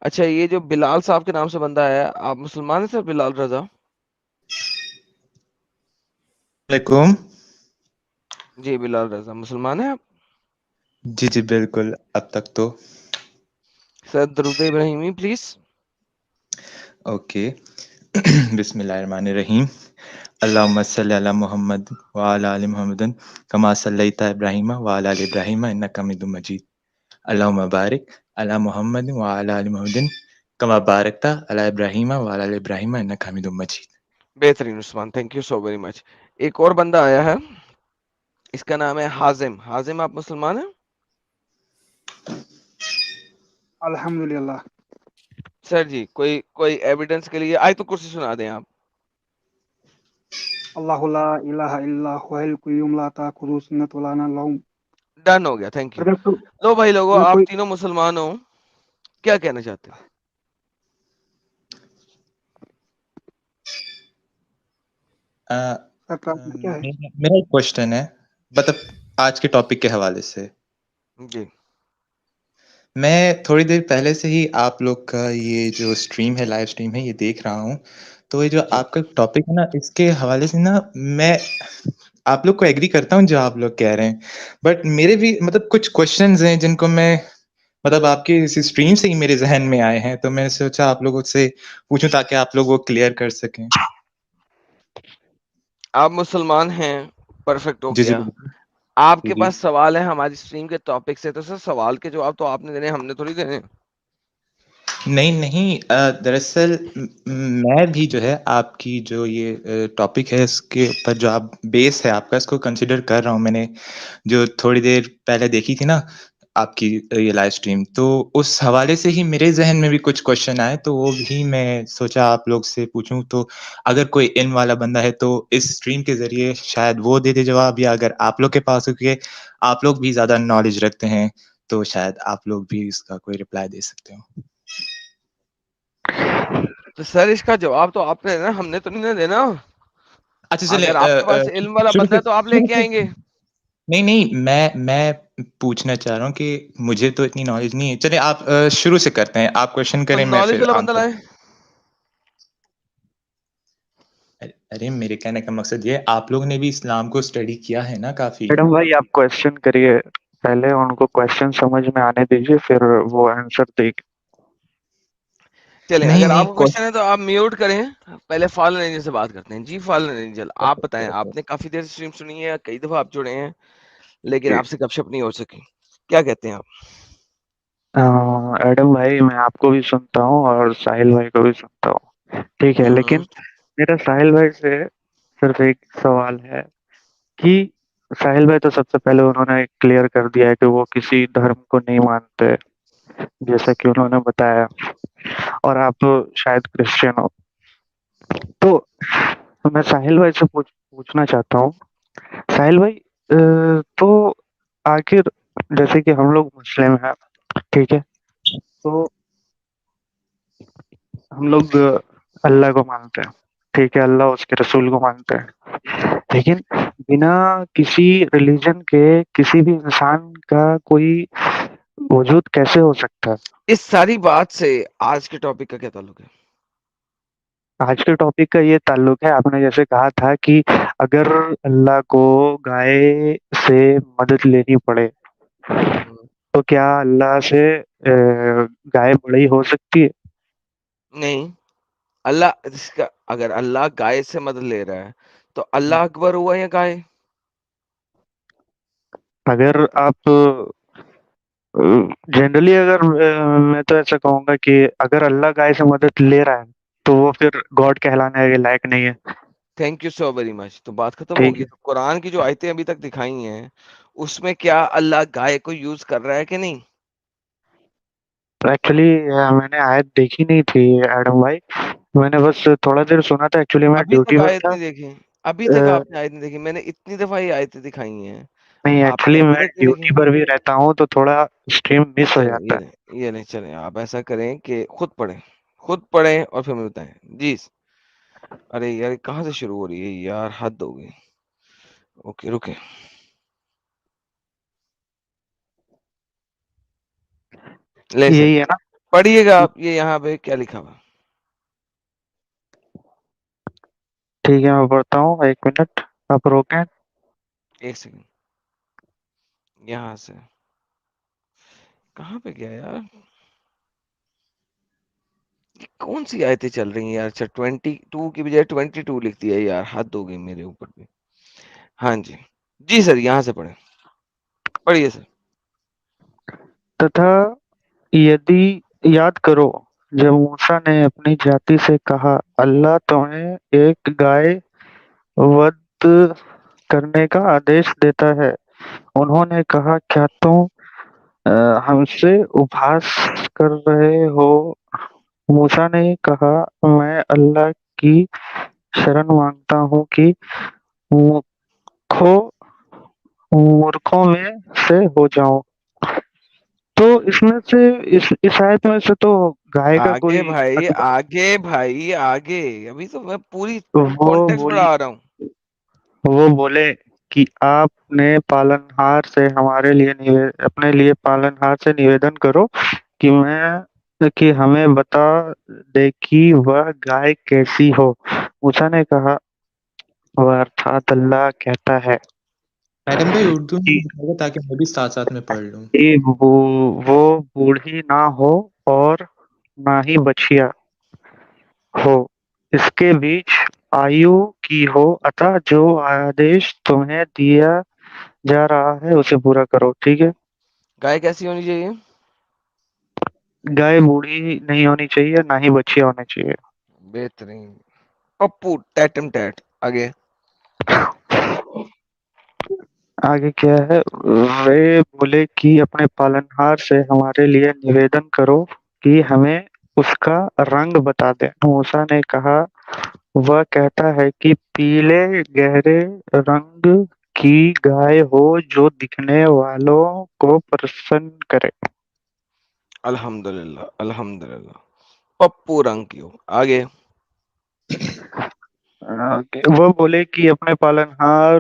اچھا یہ جو بلال صاحب کے نام سے بندہ ہے آپ مسلمان ہیں سر؟ بلال رضا علیکم. جی بلال رضا مسلمان ہیں آپ؟ جی جی بالکل اب تک تو. سر درود ابراہیمی پلیز. اوکے. بسم اللہ الرحمن الرحیم. اللہم صلی علی محمد وعلی آل محمد کما صلیت ابراہیم وعلی آل ابراہیم انک حمید مجید. اللہم بارک علی محمد وعلی آل محمد کما بارکت علی ابراہیم وعلی آل ابراہیم انک حمید مجید. بہترین Usman, thank you so very much. ایک اور بندہ آیا ہے، اس کا نام ہے حازم. حازم آپ مسلمان ہیں؟ الحمدللہ. سر جی کوئی ایویڈنس کے لیے آیت الکرسی سنا دیں آپ. اللہ لا الہ الا هو الحی القیوم لا تأخذہ سنۃ ولا نوم. ڈن ہو گیا، تھینک یو. لو بھائی لوگوں، آپ تینوں مسلمان ہو، کیا کہنا چاہتے ہیں؟ میرا ایک کوشچن ہے، مطلب آج کے ٹاپک کے حوالے سے. جی میں تھوڑی دیر پہلے سے ہی آپ لوگ کا یہ جو اسٹریم ہے، لائیو اسٹریم ہے، یہ دیکھ رہا ہوں. تو یہ جو جی آپ کا ٹاپک ہے نا، اس کے حوالے سے نا میں آپ لوگ کو ایگری کرتا ہوں جو آپ لوگ کہہ رہے ہیں، بٹ میرے بھی مطلب کچھ کوشچنز ہیں جن کو میں مطلب آپ کی اس اسٹریم سے ہی میرے ذہن میں آئے ہیں، تو میں نے سوچا آپ لوگوں سے پوچھوں تاکہ آپ لوگ وہ کلیئر کر سکیں. آپ مسلمان ہیں، پرفیکٹ ہو جی جی گیا. بالکل. آپ جی کے جی. پاس سوال ہے ہماری اسٹریم کے ٹاپک سے، تو سر سوال کے جواب تو آپ نے دینے، ہم نے تھوڑی دینے. نہیں دراصل میں بھی جو ہے آپ کی جو یہ ٹاپک ہے اس کے اوپر جو آپ بیس ہے آپ کا، اس کو کنسیڈر کر رہا ہوں. میں نے جو تھوڑی دیر پہلے دیکھی تھی نا آپ کی یہ لائیو اسٹریم، تو اس حوالے سے ہی میرے ذہن میں بھی کچھ کوشچن آئے، تو وہ بھی میں سوچا آپ لوگ سے پوچھوں. تو اگر کوئی علم والا بندہ ہے تو اس اسٹریم کے ذریعے شاید وہ دے دے جواب، یا اگر آپ لوگ کے پاس ہو کہ آپ لوگ بھی زیادہ نالج رکھتے ہیں تو شاید آپ لوگ بھی اس کا کوئی رپلائی دے سکتے ہو. تو سر اس کا جواب تو آپ نے دینا، ہم نے تو نہیں دینا. اچھا چلیں اگر آپ کے پاس علم والا شروع بندہ ہے تو آپ لے کے سے آئیں گے. نہیں میں پوچھنا چاہ رہا ہوں کہ مجھے تو اتنی نالج نہیں ہے. چلیں آپ شروع سے کرتے ہیں، آپ کوشچن تو کریں میں نالج پھر والا بندہ آنسر. لائے. ارے میرے کہنے کا مقصد یہ آپ لوگوں نے بھی اسلام کو اسٹڈی کیا ہے نا کافی. میڈم بھائی آپ کوشچن کریے، پہلے ان کو کوشچن سمجھ میں آنے دیجیے، پھر وہ آنسر دے گی. چلیں نہیں اگر آپ نہیں کو کوشچن ہے تو آپ میوٹ کریں. پہلے فالن رینجر سے بات کرتے ہیں. جی فالن رینجر آپ بتائیں، آپ نے کافی دیر اسٹریم سنی ہے، کئی دفعہ آپ جڑے ہیں، لیکن آپ سے گپ شپ نہیں ہو سکی. کیا کہتے ہیں آپ؟ ایڈم بھائی میں آپ کو بھی سنتا ہوں اور ساحل بھائی کو بھی سنتا ہوں، ٹھیک ہے، لیکن میرا ساحل بھائی سے صرف ایک سوال ہے کہ ساحل بھائی تو سب سے پہلے انہوں نے کلیئر کر دیا ہے کہ وہ کسی دھرم کو نہیں مانتے، جیسا کہ انہوں نے بتایا، اور آپ شاید کرسچن ہو. تو میں ساحل بھائی سے پوچھنا چاہتا ہوں، ساحل بھائی تو آخر جیسے کہ ہم لوگ مسلم ہیں، ٹھیک ہے، تو ہم لوگ اللہ کو مانتے ہیں، ٹھیک ہے، اللہ اس کے رسول کو مانتے ہیں، لیکن بنا کسی ریلیجن کے کسی بھی انسان کا کوئی وجود کیسے ہو سکتا ہے؟ اس ساری بات سے آج کے ٹاپک کا کیا تعلق ہے؟ آج کے ٹاپک کا یہ تعلق ہے، آپ نے جیسے کہا تھا کہ اگر اللہ کو گائے سے مدد لینی پڑے تو کیا اللہ سے گائے بڑی ہو سکتی ہے؟ نہیں. اللہ اگر اللہ گائے سے مدد لے رہا ہے تو اللہ اکبر ہوا یا گائے؟ اگر آپ جنرلی اگر میں تو ایسا کہوں گا کہ اگر اللہ گائے سے مدد لے رہا ہے تو وہ پھر گاڈ کہلانے کے لائق نہیں ہے. تھینک یو سو ویری مچ. تو بات ختم ٹھیک ہوگی. تو قرآن کی جو آیتیں ابھی تک دکھائی ہیں اس میں کیا اللہ گائے کو یوز کر رہا ہے کہ نہیں؟ ہے، ایکچولی میں نے آیت دیکھی نہیں تھی ایڈم بھائی، میں نے بس تھوڑا دیر سنا تھا، ایکچولی میں ابھی تک ڈیوٹی پر آیت تھا. نہیں دیکھی؟ ابھی تک آپ نے آیت نہیں دیکھی؟ میں نے اتنی دفعہ یہ آیتیں دکھائی ہیں، نہیں، آپ نے ایکچولی ابھی میں تک نہیں دیکھی؟ ڈیوٹی پر بھی رہتا ہوں تو تھوڑا اسٹریم مس ہو چلیں جاتا ہے. یہ نہیں چلیں، آپ ایسا کریں کہ خود پڑھیں اور پھر مجھے بتائیں. جی ارے یار کہاں سے شروع ہو رہی ہے یار، حد ہو گئی. اوکے رکے. لے سر یہی ہے نا؟ پڑھیے گا آپ یہ یہاں پہ کیا لکھا ہوا. ٹھیک ہے میں پڑھتا ہوں, 1 منٹ آپ روکیں. 1 سیکنڈ, یہاں سے کہاں پہ گیا یار, کون سی آیتیں چل رہی ہیں یار. اچھا 22 کی بجائے 22 لکھ دیا یار, حد ہو گئی میرے اوپر بھی. ہاں جی جی سر, یہاں سے پڑھیں, پڑھیے سر. تتھا یدی یاد کرو جب موسیٰ نے اپنی جاتی سے کہا اللہ تمہیں ایک گائے ود کرنے کا آدیش دیتا ہے, انہوں نے کہا کیا تم ہم سے اپہاس کر رہے ہو؟ موسیٰ نے کہا میں اللہ کی شرن مانگتا ہوں کہ مورخوں میں سے ہو جاؤں. تو اس میں سے اس آیت میں سے تو گائے کا آگے کوئی بھائی, آگے بھائی, آگے, ابھی تو میں پوری وہ کانٹیکسٹ بولی پڑھا رہا ہوں. وہ بولے کہ آپ نے پالنہار سے ہمارے لیے اپنے لیے پالنہار سے نویدن کرو کہ ہمیں بتا دے کہ وہ گائے کیسی ہو. موسیٰ نے کہا وہ ارتھات اللہ کہتا ہے ایڈم بھائی اردو میں کہ دکھائیے تاکہ میں بھی ساتھ ساتھ میں پڑھ لوں. وہ بوڑھی نہ ہو اور نہ ہی بچیا ہو, اس کے بیچ آیو کی ہو, اتا جو آدیش تمہیں دیا جا رہا ہے اسے پورا کرو. ٹھیک ہے, گائے کیسی ہونی چاہیے؟ گائے بوڑھی نہیں ہونی چاہیے, نہ ہی بچیا ہونا چاہیے. بہترین, پپو ٹیٹم ٹیٹ. آگے آگے کیا ہے, وہ بولے کہ اپنے پالنہار سے ہمارے لیے نویدن کرو کہ ہمیں اس کا رنگ بتا دے. موسیٰ نے کہا وہ کہتا ہے کہ پیلے گہرے رنگ کی گائے ہو جو دکھنے والوں کو پرسن کرے. الحمدللہ الحمدللہ, پپو رنگ کی ہو. آگے وہ بولے کہ اپنے پالنہار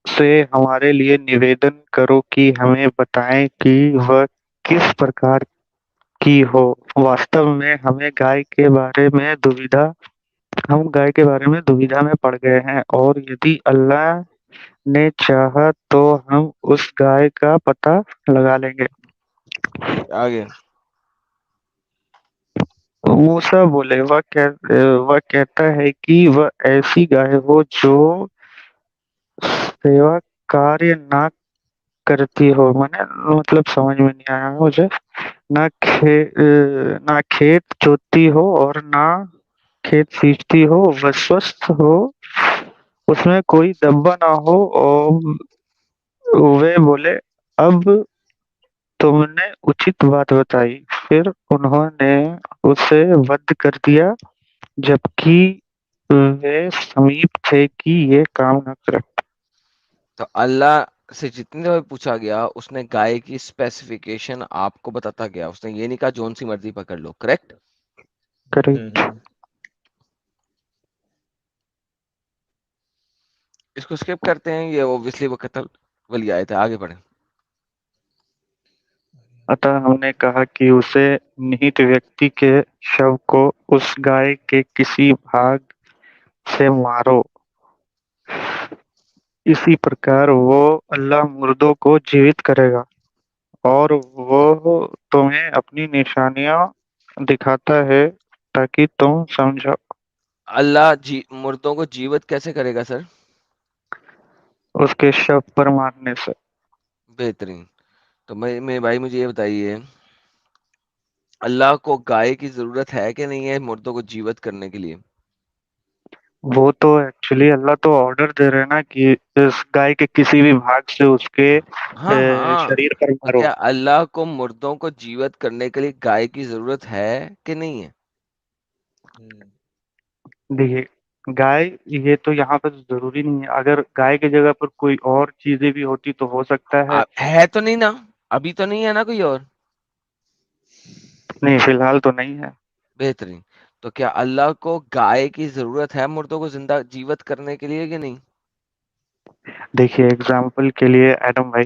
سے ہمارے لیے نویدن کرو کہ ہمیں بتائیں کہ وہ کس پرکار کی ہو. واستو میں ہم گائے کے بارے میں دویدھا میں پڑ گئے ہیں, اور یدی اللہ نے چاہا تو ہم اس گائے کا پتہ لگا لیں گے. آگے موسیٰ بولے وہ کہتا ہے کہ وہ ایسی گائے ہو جو سیوا کاریہ نہ کرتی ہو. مطلب سمجھ میں نہیں آیا مجھے. نہ کھیت جوتتی ہو اور نہ کھیت سینچتی ہو, وہ سوستھ ہو, اس میں کوئی دبا نہ ہو. اور وہ بولے اب تم نے اچت بات بتائی. پھر انہوں نے اسے ود کر دیا جبکہ وہ سمیپ تھے کہ یہ کام نہ کرے. تو اللہ سے جتنی دفعہ پوچھا گیا اس نے گائے کی اسپیسیفیکیشن آپ کو بتاتا گیا, اس نے یہ نہیں کہا جون سی مرضی پکڑ لو. کریکٹ. اس کو اسکپ کرتے ہیں, یہ اوبویسلی وہ قتل والی آیت ہے. آگے بڑھیں. عطا ہم نے کہا کہ اسے نہت ویکتی کے شو کو اس گائے کے کسی بھاگ سے مارو, اسی پرکار وہ اللہ مردوں کو جیوت کرے گا, اور وہ تمہیں اپنی نشانیاں دکھاتا ہے تاکہ تم سمجھو. اللہ مردوں کو جیوت کیسے کرے گا سر؟ اس کے شو پر مارنے سے. بہترین. تو میں بھائی مجھے یہ بتائیے, اللہ کو گائے کی ضرورت ہے کہ نہیں ہے مردوں کو جیوت کرنے کے لیے؟ وہ تو ایکچولی اللہ تو آرڈر دے رہے ہیں نا کہ اس گائے کے کسی بھی بھاگ سے اس کے ہاں ہاں, شریر پر تو مارو. کیا اللہ کو مردوں کو جیوت کرنے کے لیے گائے کی ضرورت ہے کہ نہیں ہے؟ دیکھیے گائے یہ تو یہاں پہ ضروری نہیں ہے, اگر گائے کی جگہ پر کوئی اور چیزیں بھی ہوتی تو ہو سکتا ہے. ہے تو نہیں نا, ابھی تو نہیں ہے نا کوئی اور. نہیں فی الحال تو نہیں ہے. بہترین. تو کیا اللہ کو گائے کی ضرورت ہے مردوں کو زندہ جیوت کرنے کے لیے کہ نہیں؟ دیکھیے اگزامپل کے لیے ایڈم بھائی,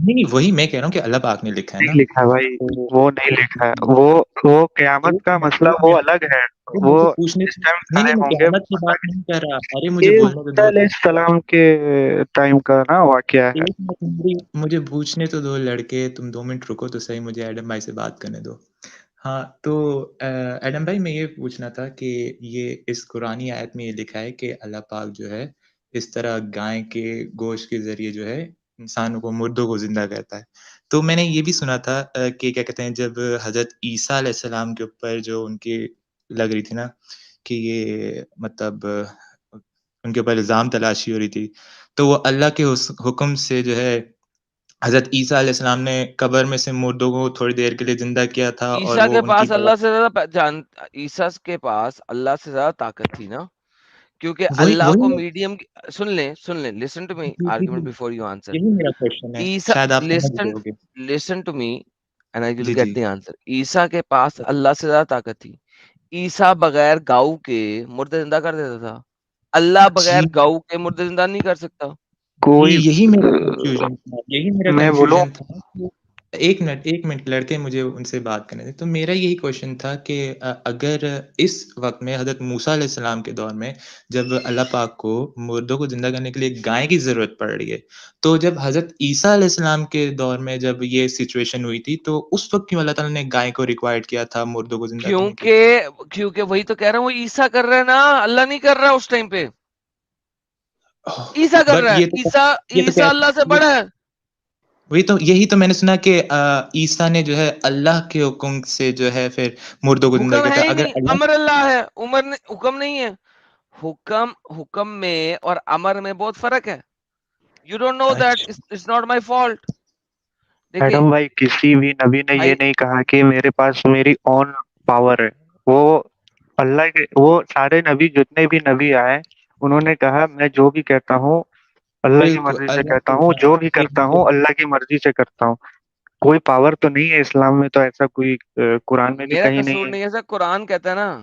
نہیں وہی میں کہہ رہا ہوں کہ اللہ پاک نے لکھا ہے نہیں نا. لکھا ہے بھائی، تو وہ نہیں لکھا ہے، وہ قیامت کا مسئلہ ایک وہ منٹ الگ ہے، ارے وہ مجھے پوچھنے جس ٹائم نہیں قائم میں ہوں گے قیامت کی وہ بات الگ نہیں کر رہا. ارے ہے۔ مجھے یہ بولنے تو عیسیٰ دو. علیہ السلام کے ٹائم کا نا واقعہ ہے۔ ایک منٹ مجھے پوچھنے تو دو لڑکے، تم 2 منٹ رکو تو صحیح، مجھے ایڈم بھائی سے بات کرنے دو. ہاں تو ایڈم بھائی میں یہ پوچھنا تھا کہ یہ اس قرآنی آیت میں یہ لکھا ہے کہ اللہ پاک جو ہے اس طرح گائے کے گوشت کے ذریعے جو ہے انسانوں کو، مردوں کو زندہ کرتا ہے. تو میں نے یہ بھی سنا تھا کہ کیا کہتے ہیں جب حضرت عیسیٰ علیہ السلام کے اوپر جو ان کی لگ رہی تھی نا کہ یہ مطلب ان کے اوپر الزام تلاشی ہو رہی تھی، تو وہ اللہ کے حکم سے جو ہے حضرت عیسیٰ علیہ السلام نے قبر میں سے مردوں کو تھوڑی دیر کے لیے زندہ کیا تھا اور عیسیٰ وہ کے ان کی پاس اللہ سے زیادہ عیسیٰ کے پاس اللہ سے زیادہ طاقت تھی نا، کیونکہ وہی اللہ کو وہی میڈیم سن لیں لسن ٹو می جی جی آرگومنٹ جی بفور یو آنسر. یہی میرا کوشچن ہے، عیسیٰ شاید آپ سمجھ listen گئے ہوگے. listen to me and I will G get G the answer. عیسیٰ کے پاس اللہ سے زیادہ طاقت تھی. عیسیٰ بغیر گاؤں کے مردے زندہ کر دیتا تھا، اللہ جی بغیر گاؤں کے مردے زندہ نہیں کر سکتا. کوئی یہی میرا کنفیوژن تھا، یہی میرا میں بولوں، کنفیوژن تھا کہ ایک منٹ لڑکے مجھے ان سے بات کرنے تھے. تو میرا یہی کوشچن تھا کہ اگر اس وقت میں حضرت موسیٰ علیہ السلام کے دور میں جب اللہ پاک کو مردوں کو زندہ کرنے کے لیے گائے کی ضرورت پڑ رہی ہے، تو جب حضرت عیسیٰ علیہ السلام کے دور میں جب یہ سچویشن ہوئی تھی تو اس وقت کیوں اللہ تعالیٰ نے گائے کو ریکوائرڈ کیا تھا مردوں کو زندہ کرنے کے لیے؟ کیونکہ وہی تو کہہ رہا ہوں، وہ عیسیٰ کر رہا ہے نا، اللہ نہیں کر رہا اس ٹائم پہ. عیسیٰ کر بٹ رہا ہے، عیسیٰ اللہ سے بڑا ہے. وہی تو یہی تو میں نے سنا کہ عیسیٰ نے جو ہے اللہ کے حکم سے جو ہے پھر مردوں کو زندہ حکم کیا ہے تھا. ہی اگر نہیں، اللہ امر اللہ ہے، حکم نہیں ہے. حکم میں اور امر میں بہت فرق ہے. یو ڈونٹ نو دیٹ، اچھا اٹس ناٹ مائی فالٹ. دیکھیں ایڈم بھائی کسی بھی نبی نے یہ بھائی، نہیں کہا کہ میرے پاس میری اون پاور ہے. وہ اللہ کے، وہ سارے نبی جتنے بھی نبی آئے انہوں نے کہا میں جو بھی کہتا ہوں اللہ کی بالکل مرضی سے اللہ کہتا کو ہوں، جو بھی ایک کرتا ہوں اللہ کی مرضی سے کرتا ہوں. کوئی پاور تو نہیں ہے اسلام میں، تو ایسا کوئی قرآن میں بھی میرا کہیں نہیں قصور ہے. نہیں ہے سر، قرآن کہتا ہے نا،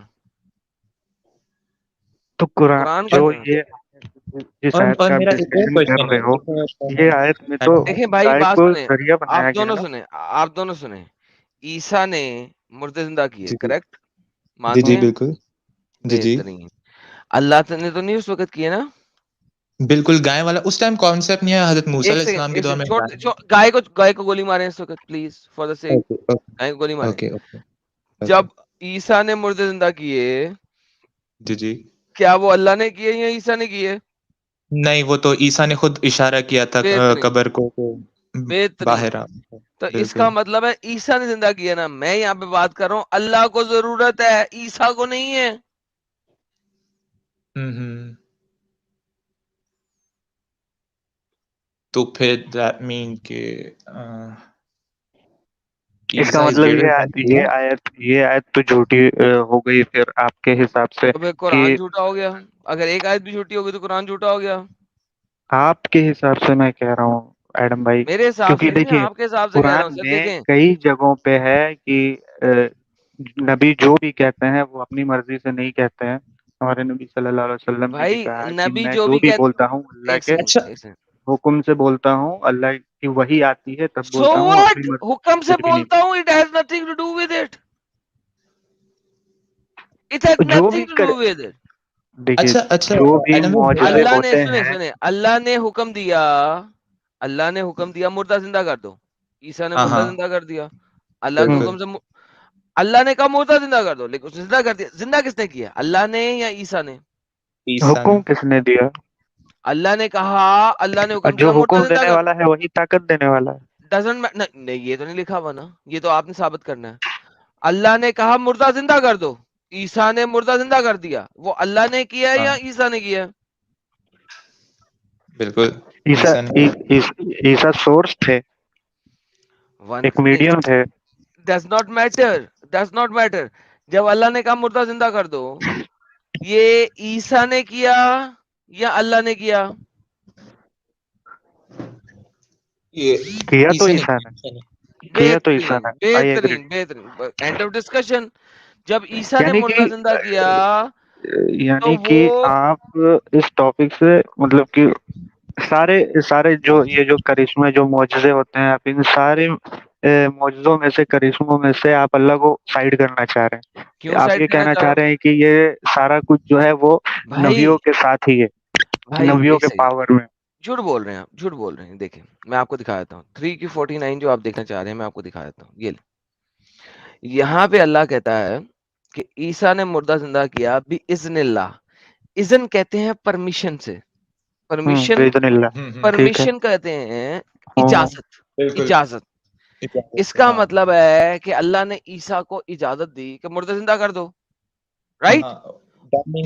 تو قرآن قرآن جو کہتا ہے. یہ جس آیت اور کا آپ میرا ایک اور ڈسکشن کر کوشچن ہے، رہے ہو، ایک اور یہ آیت میں تو دیکھیں بھائی گائے بات کو سنیں، ذریعہ بنایا گیا نا. آپ دونوں سنیں. عیسیٰ نے مردے زندہ کیے، جی جی کریکٹ جی مانتے جی ہیں؟ بالکل جی جی بہترین. اللہ نے تو نہیں اس وقت کیے نا. بالکل. گائے والا اس ٹائم کانسیپٹ نہیں ہے حضرت موسیٰ علیہ السلام کے دور میں گائے. گائے کو گولی مارے اس وقت، please for the sake, okay گائے کو گولی مارے. اوکے اوکے جب اوکے عیسیٰ نے مردے زندہ کیے، جی جی. کیا وہ اللہ نے کیے یا عیسیٰ نے کیے؟ نہیں وہ تو عیسیٰ نے خود اشارہ کیا تھا بہترین قبر کو بہترین. باہر آ. تو اس کا بالکل. مطلب ہے عیسیٰ نے زندہ کیا نا. میں یہاں پہ بات کر رہا ہوں اللہ کو ضرورت ہے، عیسیٰ کو نہیں ہے. تو پھر دیٹ مین کہ اس کا عیسیٰ از مطلب گریٹر دین اللہ. یہ آیت تو جھوٹی ہو گئی پھر آپ کے حساب سے، تو پھر کہ قرآن جھوٹا ہو گیا. اگر ایک آیت بھی جھوٹی ہوگی تو قرآن جھوٹا ہو گیا. آپ کے حساب سے میں کہہ رہا ہوں ایڈم بھائی، میرے حساب کیونکہ سے نہیں، میں دیکھیے آپ کے حساب سے کہہ رہا ہوں قرآن سر. میں دیکھیں کئی جگہوں پہ ہے کہ نبی جو بھی کہتے ہیں وہ اپنی مرضی سے نہیں کہتے ہیں. ہمارے نبی صلی اللہ علیہ وسلم نے بھی بھائی، کہا کہ نبی میں جو جو بھی بھی کہتے، بولتا ہوں اللہ ایک کے سیکنڈ اچھا ایک سیکنڈ. حکم سے بولتا ہوں، اللہ کی وحی آتی ہے تب سو بولتا ہوں، اپنی واٹ، مرضی حکم سے سے کچھ بھی نہیں بولتا ہوں، it has nothing to do with it. It has بولتا. جو بھی nothing to do with it. دیکھیے اچھا جو بھی ایڈم بھائی معجزے اللہ نے ہوتے سنے ہیں، سنے اللہ نے حکم دیا، اللہ نے حکم دیا مردہ زندہ کر دو. عیسیٰ نے ہاں مردہ ہاں زندہ کر دیا اللہ کے بالکل. حکم سے. اللہ نے کہا مردہ زندہ کر دو، لیکن اسے زندہ کر دیا. زندہ کس نے کیا، اللہ نے یا عیسیٰ نے؟ عیسیٰ نے. حکم کس نے دیا؟ اللہ نے کہا، اللہ نے اور حکم جو دیا مردہ حکم زندہ دینے کر والا ہے وہی طاقت دینے والا ہے. دو. نہیں یہ تو نہیں لکھا ہوا نا، یہ تو آپ نے ثابت کرنا ہے. اللہ نے کہا مردہ زندہ کر دو، عیسیٰ نے مردہ زندہ کر دیا. وہ اللہ نے کیا ہاں یا عیسیٰ نے کیا؟ بالکل عیسیٰ عیسیٰ نے. عیسیٰ سورس تھے، ایک میڈیم تھے. Does not matter. جب اللہ نے کہا مردہ زندہ کر دو، یہ عیسیٰ نے کیا یا اللہ نے کیا؟ یہ کیا تو عیسیٰ نے عیسیٰ نے، عیسیٰ نے. کیا تو عیسیٰ بہترین نے. I agree. بہترین بہترین. And of discussion. جب عیسیٰ نے یعنی مردہ کہ زندہ کیا تو یعنی کہ وہ آپ اس ٹاپک سے مطلب کہ سارے جو یہ جو کرشمے جو معجزے ہوتے ہیں، آپ ان سارے معجزوں میں سے، کرشموں میں سے آپ اللہ کو سائڈ کرنا چاہ رہے ہیں. کیوں آپ سائڈ یہ کرنا کہنا چاہ چاہ رہا رہے ہیں کہ یہ سارا کچھ جو ہے وہ ہوں نبیوں کے ساتھ ہی ہے، بھائی نبیوں ایک کے سیکنڈ، پاور میں. جھوٹ بول رہے ہیں آپ، جھوٹ بول رہے ہیں. دیکھیں میں آپ کو دکھا دیتا ہوں 3:49 جو آپ دیکھنا چاہ رہے ہیں، میں آپ کو دکھا دیتا ہوں. یہ یہاں پہ اللہ کہتا ہے کہ عیسیٰ نے مردہ زندہ کیا بِإِذْنِ اللہ. اذن کہتے ہیں پرمیشن سے، پرمیشن بإذن اللہ. ٹھیک ہے. پرمیشن کہتے ہیں اجازت، بالکل اجازت. اس کا مطلب ہے کہ اللہ نے عیسیٰ کو اجازت دی کہ مردہ زندہ کر دو، رائٹ؟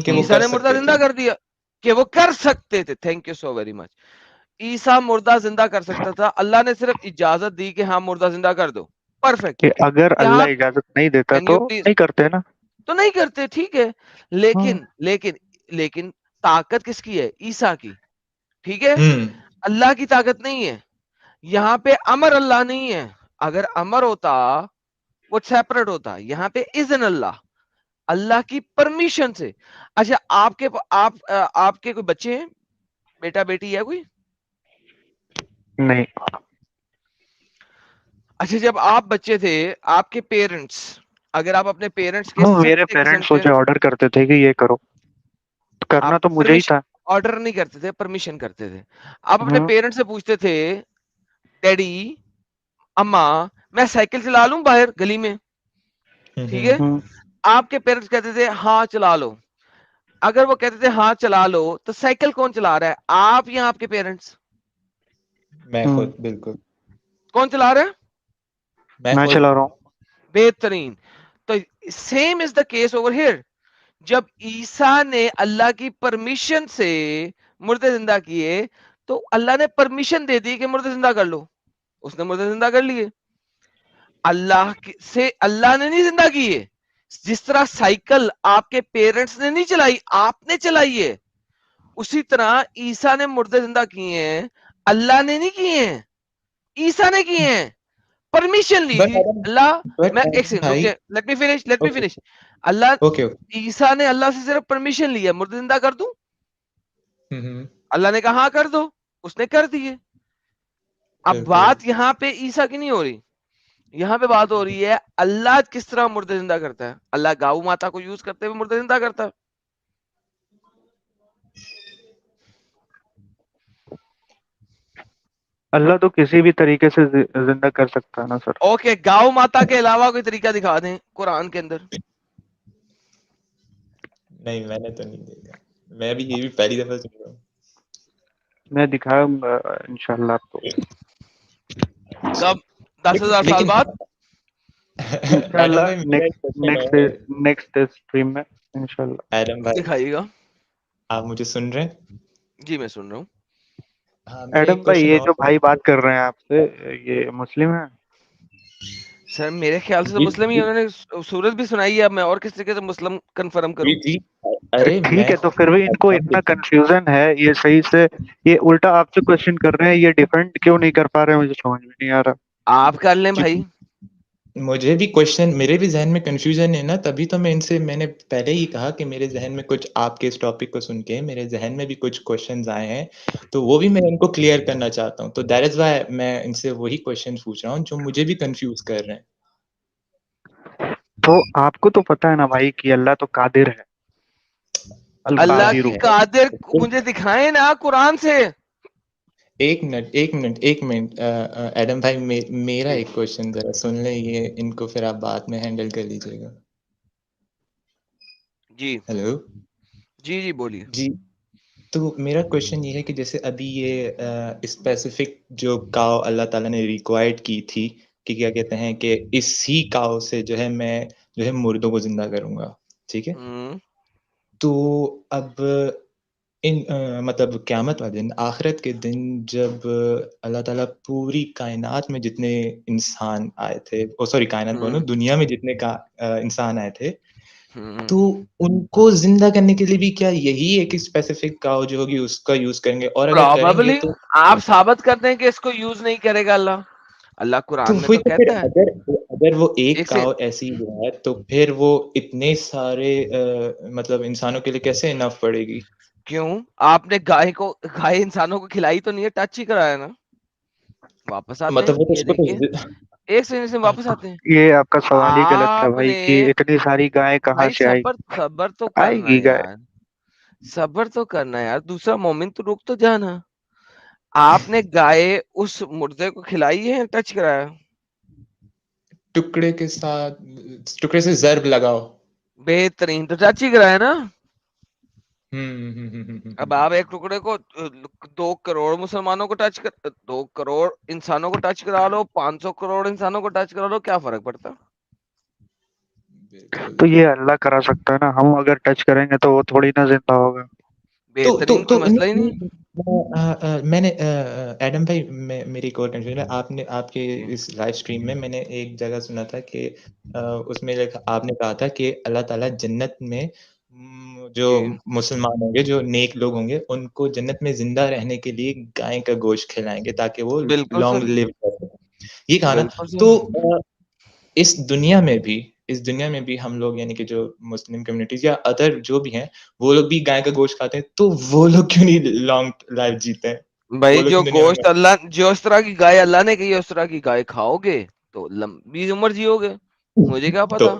عیسیٰ نے مردہ زندہ کر دیا کہ وہ کر سکتے تھے. Thank you so very much. Isa مردہ زندہ کر سکتا تھا، اللہ نے صرف اجازت دی کہ ہاں مردہ زندہ کر دو. پرفیکٹ. کہ اگر یہاں اللہ اجازت نہیں دیتا Can تو you please- نہیں کرتے نا. تو نہیں کرتے، ٹھیک ہے. لیکن طاقت کس کی ہے؟ عیسیٰ کی. ٹھیک ہے، اللہ کی طاقت نہیں ہے. یہاں پہ امر اللہ نہیں ہے. اگر امر ہوتا وہ سیپریٹ ہوتا. یہاں پہ اذن اللہ، اللہ کی پرمیشن سے. اچھا آپ کے کوئی بچے ہیں، بیٹا بیٹی ہے کوئی؟ نہیں. اچھا جب آپ بچے تھے، آپ کے پیرنٹس، اگر آپ اپنے پیرنٹس کے میرے سکتے پیرنٹس قسم مجھے آرڈر کرتے تھے کہ یہ کرو، کرنا تو مجھے ہی تھا. آرڈر نہیں کرتے تھے، پرمیشن کرتے تھے. آپ اپنے پیرنٹس سے پوچھتے تھے ڈیڈی اما میں سائیکل چلا لوں باہر گلی میں؟ ٹھیک ہے، آپ کے پیرنٹس کہتے تھے ہاں چلا لو. اگر وہ کہتے تھے ہاں چلا لو تو سائیکل کون چلا رہا ہے، آپ یا آپ کے پیرنٹس؟ میں خود. بالکل کون چلا رہا ہے؟ میں چلا رہا ہوں. بہترین. تو same is the case over here. جب عیسیٰ نے اللہ کی پرمیشن سے مردے زندہ کیے تو اللہ نے پرمیشن دے دی کہ مردے زندہ کر لو. اس نے مردے زندہ کر لیے. اللہ سے اللہ نے نہیں زندہ کیے. جس طرح سائیکل آپ کے پیرنٹس نے نہیں چلائی، آپ نے چلائی ہے، اسی طرح عیسیٰ نے مردے زندہ کیے ہیں، اللہ نے نہیں کیے ہیں، عیسیٰ نے کیے ہیں. پرمیشن لی تھی اللہ. میں ایک سیکنڈ رک جائے، لیٹ می فنش. اللہ عیسیٰ نے اللہ سے صرف پرمیشن لی ہے مردے زندہ کر دوں. اللہ نے کہا ہاں کر دو، اس نے کر دیے. اب بات یہاں پہ عیسیٰ کی نہیں ہو رہی، یہاں پہ بات ہو رہی ہے اللہ کس طرح مردے زندہ کرتا ہے. اللہ گاؤ ماتا کو یوز کرتے ہوئے مردے زندہ کرتا ہے. اللہ تو کسی بھی طریقے سے زندہ کر سکتا ہے نا سر. اوکے، گاؤ ماتا کے علاوہ کوئی طریقہ دکھا دیں قرآن کے اندر. نہیں میں نے تو نہیں دیکھا، میں بھی یہ بھی پہلی دفعہ سن رہا ہوں. میں دکھاؤں گا انشاءاللہ آپ کو. کب؟ 10,000 سال بعد انشاءاللہ نیکسٹ اسٹریم میں انشاءاللہ. ایڈم بھائی دکھائیے گا. آپ مجھے سن رہے ہیں؟ جی میں سن رہا ہوں. ایڈم بھائی یہ جو بھائی بات کر رہے ہیں آپ سے، یہ مسلم ہے؟ سر میرے خیال سے تو مسلم ہی، انہوں نے سورت بھی سنائی ہے. اب میں اور کس طریقے سے مسلم کنفرم کروں؟ ارے ٹھیک ہے، تو پھر بھی ان کو اتنا کنفیوژن ہے، یہ صحیح سے یہ الٹا آپ سے کوشچن کر رہے ہیں، یہ ڈیفینڈ کیوں نہیں کر پا رہے ہیں؟ مجھے سمجھ میں نہیں آ رہا. آپ کر لیں بھائی. مجھے بھی کوشچن، میرے بھی ذہن میں کنفیوژن ہے نا، تبھی تو میں نے پہلے ہی کہا کہ میرے ذہن میں کچھ، آپ کے اس ٹاپک کو سن کے میرے ذہن میں بھی کچھ کوشچنز آئے ہیں، تو وہ بھی میں ان کو کلیئر کرنا چاہتا ہوں. تو دیٹ از وائی میں ان سے وہی کوشچن پوچھ رہا ہوں جو مجھے بھی کنفیوز کر رہے ہیں. تو آپ کو تو پتا ہے نا بھائی کہ اللہ تو قادر ہے. اللہ کی قادر مجھے دکھائیں نا قرآن سے. ایک منٹ ایڈم بھائی، میرا ایک کوشچن ذرا سن لیں، یہ ان کو پھر آپ بعد میں ہینڈل کر لیجیے گا. جی ہیلو. جی بولیے. جی تو میرا کوشچن یہ ہے کہ جیسے ابھی یہ اسپیسیفک جو کاؤ اللہ تعالیٰ نے ریکوائرڈ کی تھی کہ کیا کہتے ہیں کہ اسی کاؤ سے جو ہے میں جو ہے مردوں کو زندہ کروں گا، ٹھیک ہے؟ تو اب مطلب قیامت والے دن، آخرت کے دن، جب اللہ تعالیٰ پوری کائنات میں جتنے انسان آئے تھے، کائنات بولوں دنیا میں جتنے انسان آئے تھے، تو ان کو زندہ کرنے کے لیے بھی کیا یہی ایک اسپیسیفک کاؤ جو ہوگی اس کا یوز کریں گے؟ اور اگر کریں گے تو آپ ثابت کر دیں کہ اس کو یوز نہیں کرے گا اللہ قرآن میں تو کہتا ہے. اگر وہ ایک کاؤ ایسی ہے تو پھر وہ اتنے سارے مطلب انسانوں کے لیے کیسے انف پڑے گی؟ کیوں؟ آپ نے گائے انسانوں کو کھلائی تو نہیں ہے, ٹچ ہی کرایا نا. واپس آتے مطلب وہ ہیں, تو یہ اس کو دیکھیے تو ایک سیکنڈ سے واپس آتے ہیں. یہ آپ کا سوال ہی غلط تھا آپ بھائی نے کہ اتنی ساری گائے کہاں بھائی سے آئی. صبر تو آئے کرنا گی ہے گائے. یار, صبر تو کرنا ہے یار, دوسرا مومن تو رک تو جانا. آپ نے گائے اس مردے کو کھلائی ہے, ٹچ کرایا؟ ٹکڑے کے ساتھ ٹکڑے سے ضرب لگاؤ. بہترین, تو ٹچ ہی کرایا نا. ہوں اب آپ ایک ٹکڑے کو 2 کروڑ مسلمانوں کو ٹچ کر 2 کروڑ انسانوں کو ٹچ کرا لو, 500 کروڑ انسانوں کو ٹچ کرا لو, کیا فرق پڑتا؟ تو یہ اللہ کرا سکتا ہے نا, ہم اگر ٹچ کریں گے تو وہ تھوڑی نہ زندہ ہوگا. بہترین, کوئی مسئلہ ہی نہیں. میں نے ایڈم بھائی میری ایک اور کنفیوژن ہے. آپ کے اس لائیو اسٹریم میں نے ایک جگہ سنا تھا کہ اس میں آپ نے کہا تھا کہ اللہ تعالیٰ جنت میں جو مسلمان ہوں گے, جو نیک لوگ ہوں گے, ان کو جنت میں زندہ رہنے کے لیے گائے کا گوشت کھلائیں گے تاکہ وہ بالکل لانگ سر, لیو کر سکیں. یہ کہا نا. بالکل سر. تو اس دنیا میں بھی ہم لوگ یعنی کہ جو مسلم کمیونٹیز یا ادر جو بھی ہیں وہ لوگ بھی گائے کا گوشت کھاتے ہیں, تو وہ لوگ کیوں نہیں لانگ لائف جیتے ہیں؟ بھائی جو گوشت اللہ, جو اس طرح کی گائے اللہ نے کہی ہے اس طرح کی گائے کھاؤ گے تو لمبی عمر جیو گے. مجھے کیا پتا,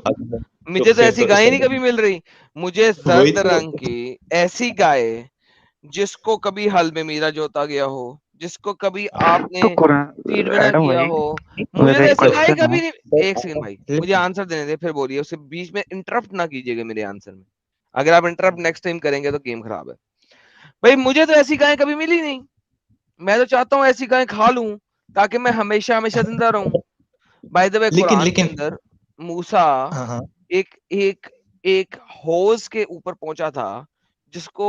مجھے تو ایسی گائے نہیں کبھی مل رہی. مجھے زرد رنگ کی ایسی گائے جس کو کبھی ہل میں میرا جوتا گیا ہو, جس کو کبھی آپ نے تو قرآن فیڈ بنا ایڈم کیا بھائی ہو, مجھے تو میرا ایک ایسی گائے کوشچن ہے. کبھی نہیں. ایک سیکنڈ بھائی, مجھے آنسر دینے دے, پھر بولیے, اس سے بیچ میں انٹرپٹ نہ کیجیے گا میرے آنسر میں. اگر آپ انٹرپٹ نیکسٹ ٹائم کریں گے تو گیم خراب ہے. بھائی مجھے تو ایسی گائے کبھی ملی نہیں. میں تو چاہتا ہوں ایسی گائے کھا لوں تاکہ میں ہمیشہ ہمیشہ زندہ رہوں. بائی دا وے قرآن کے اندر موسیٰ ایک حوض کے اوپر پہنچا تھا جس کو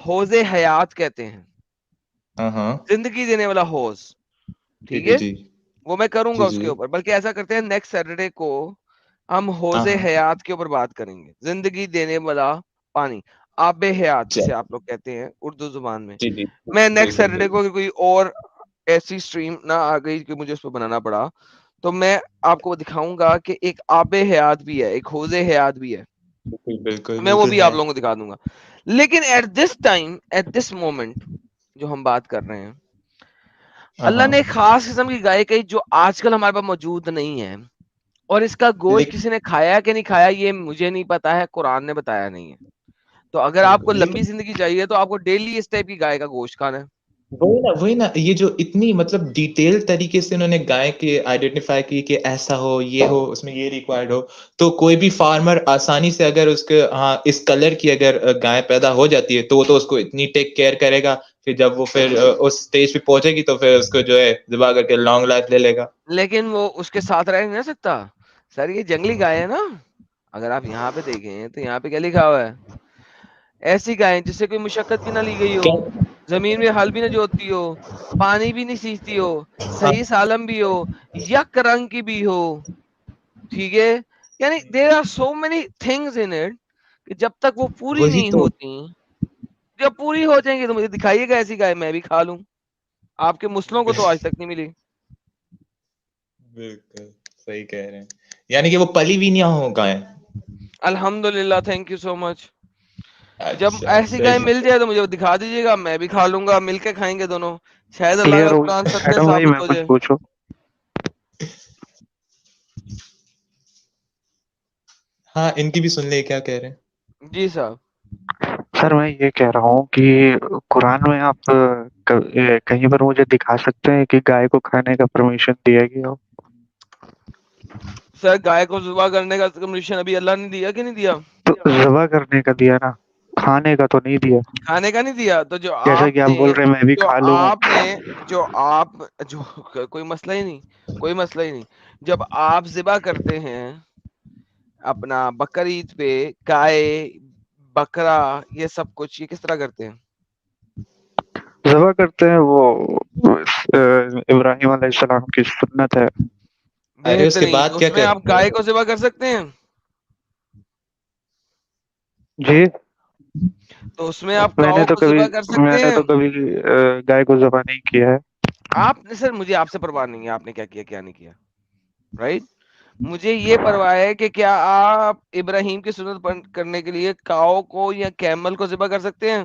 حوض حیات کہتے ہیں, زندگی دینے والا حوض. ٹھیک ہے, وہ میں کروں گا اس کے اوپر. بلکہ ایسا کرتے ہیں نیکسٹ سیٹرڈے کو ہم حوض حیات کے اوپر بات کریں گے, زندگی دینے والا پانی, آب حیات جسے آپ لوگ کہتے ہیں اردو زبان میں. میں نیکسٹ سیٹرڈے کو کوئی اور ایسی اسٹریم نہ آ گئی کہ مجھے اس پہ بنانا پڑا تو میں آپ کو دکھاؤں گا کہ ایک آب حیات بھی ہے, ایک حوض حیات بھی ہے. میں وہ بھی آپ لوگوں کو دکھا دوں گا. لیکن at this time, at this moment جو ہم بات کر رہے ہیں, اللہ نے ایک خاص قسم کی گائے کہی جو آج کل ہمارے پاس موجود نہیں ہے, اور اس کا گوشت کسی نے کھایا کہ نہیں کھایا یہ مجھے نہیں پتا ہے, قرآن نے بتایا نہیں ہے. تو اگر آپ کو لمبی زندگی چاہیے تو آپ کو ڈیلی اس ٹائپ کی گائے کا گوشت کھانا ہے. وہی نا, یہ جو اتنی مطلب ڈیٹیل طریقے سے انہوں نے گائے کے آئیڈینٹیفائی کی کہ ایسا ہو, یہ ہو, اس میں یہ ریکوائرڈ ہو, تو کوئی بھی فارمر آسانی سے اگر اس کے اس کلر کی اگر گائے پیدا ہو جاتی ہے تو وہ تو اس کو اتنی ٹیک کیئر کرے گا, پھر جب وہ پھر اس اسٹیج پہ پہنچے گی تو پھر اس کو جو ہے ذبح کر کے لانگ لائف لے لے گا. لیکن وہ اس کے ساتھ رہ نہیں سکتا سر, یہ جنگلی گائے ہے نا. اگر آپ یہاں پہ دیکھیں تو یہاں پہ کیا لکھا ہوا ہے, ایسی گائے جس سے کوئی مشقت بھی نہ لی گئی ہو, زمین میں ہل بھی نہ جوتتی ہو, پانی بھی نہیں سینچتی ہو, صحیح سالم بھی ہو, یک رنگ کی بھی ہو. ٹھیک ہے, یعنی there are so many things in it کہ جب تک وہ پوری وہی نہیں تو ہوتی, جب پوری ہو جائیں گی تو مجھے دکھائیے گا ایسی گائے, میں بھی کھا لوں. آپ کے مسلموں کو تو آج تک نہیں ملی. بالکل صحیح کہہ رہے ہیں, یعنی کہ وہ پلی بھی نہیں ہو گائے. الحمدللہ, تھینک یو سو مچ. جب ایسی گائے مل جائے تو مجھے دکھا دیجیے گا, میں بھی کھا لوں گا, مل کے کھائیں گے دونوں, شاید اللہ کلیئر کا ہو قرآن سچ ایڈم بھائی, ثابت میں ہو کچھ جائے. پوچھو. ہاں ان کی بھی سن لے, کیا کہہ رہے ہیں. جی صاحب. سر میں یہ کہہ رہا ہوں کہ قرآن میں آپ کہیں پر مجھے دکھا سکتے ہیں کہ گائے کو کھانے کا پرمیشن دیا گیا ہو؟ سر گائے کو ذبح کرنے کا پرمیشن ابھی اللہ نے دیا کہ نہیں دیا؟ تو ذبح کرنے کا دیا نا, کھانے کا تو نہیں دیا. کھانے کا نہیں دیا. تو جو جیسا کہ آپ بول رہے ہیں میں بھی کھا لوں. کوئی مسئلہ ہی نہیں, کوئی مسئلہ ہی نہیں. جب آپ ذبح کرتے ہیں اپنا بقرعید پہ گائے بکرا یہ سب کچھ, یہ کس طرح کرتے ہیں؟ ذبح کرتے ہیں, وہ ابراہیم علیہ السلام کی سنت ہے. بہترین. تو اس میں آپ گائے کو ذبح کر سکتے ہیں؟ جی, تو اس میں آپ میں نے کاؤ کو ذبح کر سکتے ہیں؟ تو کبھی گائے کو ذبح نہیں کیا ہے. آپ نے سر, مجھے آپ سے پرواہ نہیں ہے آپ نے کیا کیا کیا نہیں کیا, رائٹ. مجھے یہ پرواہ ہے کہ کیا آپ ابراہیم کی سنت کرنے کے لیے کاؤ کو یا کیمل کو ذبح کر سکتے ہیں؟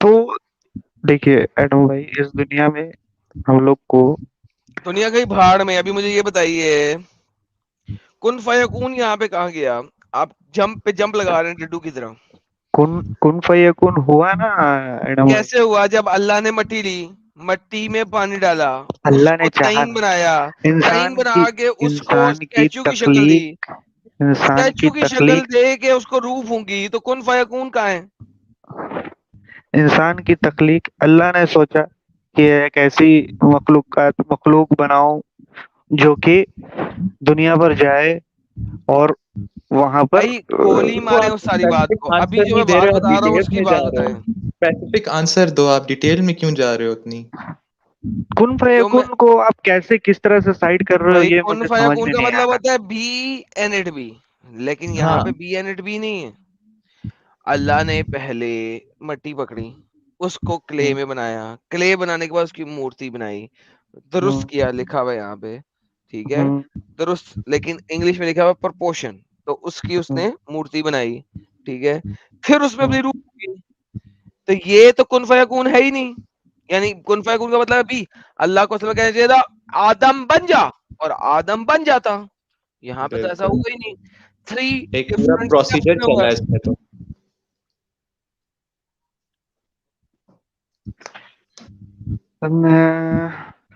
تو دیکھیے ایڈم بھائی، اس دنیا میں ہم لوگ کو دنیا گئی بھاڑ میں. ابھی مجھے یہ بتائیے کن فیکون یہاں پہ کہاں گیا؟ آپ جمپ پہ جمپ لگا رہے ہیں ڈڈو کی طرح. کن فیکون ہوا نا ایڈم بھائی. کیسے ہوا؟ جب اللہ نے مٹی لی، مٹی میں پانی ڈالا، اس اللہ نے کو چاہا تئین بنایا، تئین بنا کے اس کو انسان کی اسٹیچو کی شکل دی، تخلیق، انسان کی اسٹیچو کی شکل تخلیق، دے کے اس کو روح پھونکی. تو کن فیکون کہاں ہے؟ انسان کی تخلیق اللہ نے سوچا کہ ایک ایسی مخلوق بناؤ جو کہ دنیا پر جائے اور وہاں پر بھائی گولی مارے اس ساری بات کو. ابھی جو میں بات بتا رہا ہوں اس کی بات بتائیں. اسپیسیفک آنسر دو. آپ ڈیٹیل میں کیوں جا رہے ہو اتنی؟ کن جو میں فیکون کو آپ کیسے کس طرح سے سائڈ کر رہے ہو بھائی یہ کن مجھے سمجھ فیکون میں کا نہیں آ مطلب رہا. ہوتا ہے بی این اٹ بی، لیکن یہاں ہاں پہ بی این اٹ بی نہیں ہے. اللہ نے پہلے مٹی پکڑی، اس کو کلے میں بنایا، کلے بنانے کے بعد اس کی مورتی بنائی، درست کیا، لکھا ہوا یہاں پہ، ٹھیک ہے درست، لیکن انگلش میں لکھا ہوا پرپورشن. تو اس کی اس نے مورتی بنائی، ٹھیک ہے، پھر اس میں اپنی روح کی. تو یہ تو کن فیکون ہے ہی نہیں. یعنی کن فیکون کا مطلب بھی اللہ کو اصل میں کہنا چاہیے تھا آدم بن جا، اور آدم بن جاتا. یہاں پہ تو ایسا ہوا ہی نہیں. 3 ایک پورا ڈفرنٹ پروسیجر اسٹیپس میں ہوا چلا ہے. اس میں.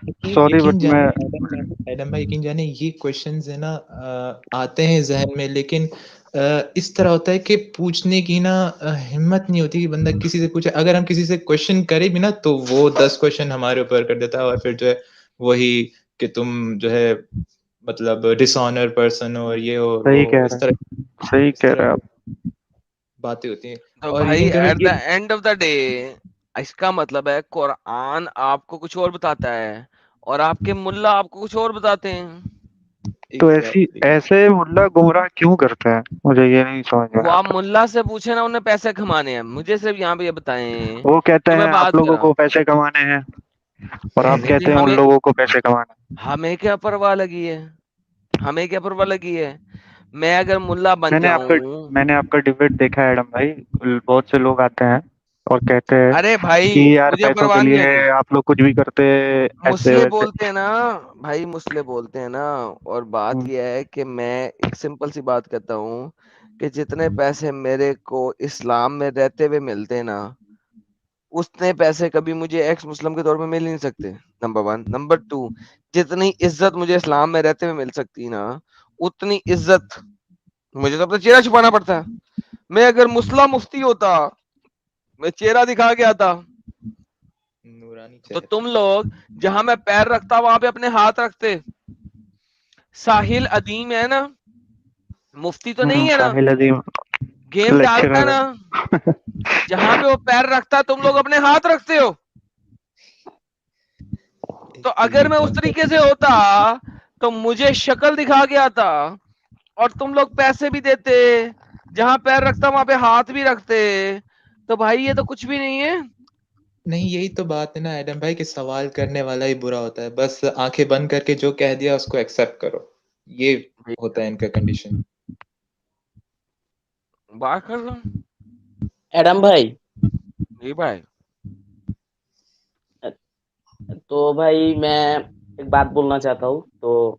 تو سوری یقین بٹ میں جانے ایڈم بھائی، یقین جانے یہ کوشچنز ہے نا آتے ہیں ذہن میں، لیکن اس طرح ہوتا ہے کہ پوچھنے کی نا ہمت نہیں ہوتی کہ بندہ کسی سے پوچھے. اگر ہم کسی سے کوشچن کرے بھی نا تو وہ 10 کوشچن ہمارے اوپر کر دیتا ہے، اور پھر جو ہے وہی کہ تم جو ہے مطلب ڈس آنر پرسن ہو، اور یہ ہو صحیح وہ، کہہ اس رہے ہیں، صحیح اس کہہ طرح رہے ہیں کی آپ. باتیں ہوتی ہیں. تو اور بھائی یقین کرو ایٹ یہ the end of the day اس کا مطلب ہے قرآن آپ کو کچھ اور بتاتا ہے اور آپ کے ملا آپ کو کچھ اور بتاتے ہیں. تو exactly. ایسے ملا گمراہ کیوں کرتے ہیں؟ مجھے یہ نہیں سمجھ میں وہ آپ آتا. ملا سے پوچھے نا، انہیں پیسے کمانے ہیں. مجھے صرف یہاں پہ یہ بتائیں وہ کہتے جو میں ہیں آپ بات لوگوں کرا. کو پیسے کمانے ہیں، اور آپ رہنے دیں، کہتے ہیں ان لوگوں کو پیسے کمانا. ہمیں کیا پرواہ لگی ہے، ہمیں کیا پرواہ لگی ہے. میں اگر ملا بن جاؤں، میں نے آپ کا ڈبیٹ دیکھا ہے ایڈم بھائی. بہت سے لوگ آتے ہیں اور کہتے ہیں ارے بھائی کہ یار مجھے پیسوں کے پرواہ نہیں لیے لگی. آپ لوگ کچھ بھی کرتے ایسے مسئلے ویسے. بولتے ہیں نا بھائی، مسئلے بولتے ہیں نا. اور بات یہ ہے کہ میں ایک سمپل سی بات کہتا ہوں کہ جتنے پیسے میرے کو اسلام میں رہتے ہوئے ملتے نا، اتنے پیسے کبھی مجھے ایکس مسلم کے طور پہ مل نہیں سکتے. نمبر 1. نمبر 2، جتنی عزت مجھے اسلام میں رہتے ہوئے مل سکتی نا، اتنی عزت مجھے تو اپنا چہرہ چھپانا پڑتا ہے. میں اگر مسلم مفتی ہوتا، میں چہرہ دکھا کے آتا، نورانی تو چہرہ. تم لوگ جہاں میں پیر رکھتا وہاں پہ اپنے ہاتھ رکھتے. ساحل عدیم ہے نا، مفتی تو نہیں ہے نا، ساحل عظیم گیم ڈالتا ہے لیکچرر نا، جہاں پہ وہ پیر رکھتا تم لوگ اپنے ہاتھ رکھتے ہو. تو اگر میں اس طریقے سے ہوتا تو مجھے شکل دکھا کے آتا، اور تم لوگ پیسے بھی دیتے، جہاں پیر رکھتا وہاں پہ ہاتھ بھی رکھتے. تو بھائی یہ تو کچھ بھی نہیں ہے. نہیں، یہی تو بات ہے نا ایڈم بھائی کہ سوال کرنے والا ہی برا ہوتا ہے. بس آنکھیں بند کر کے جو کہہ دیا اس کو ایکسپٹ کرو، یہ ہوتا ہے ان کا کنڈیشن. بات کر لو. ایڈم بھائی، جی بھائی. تو بھائی میں ایک بات بولنا چاہتا ہوں. تو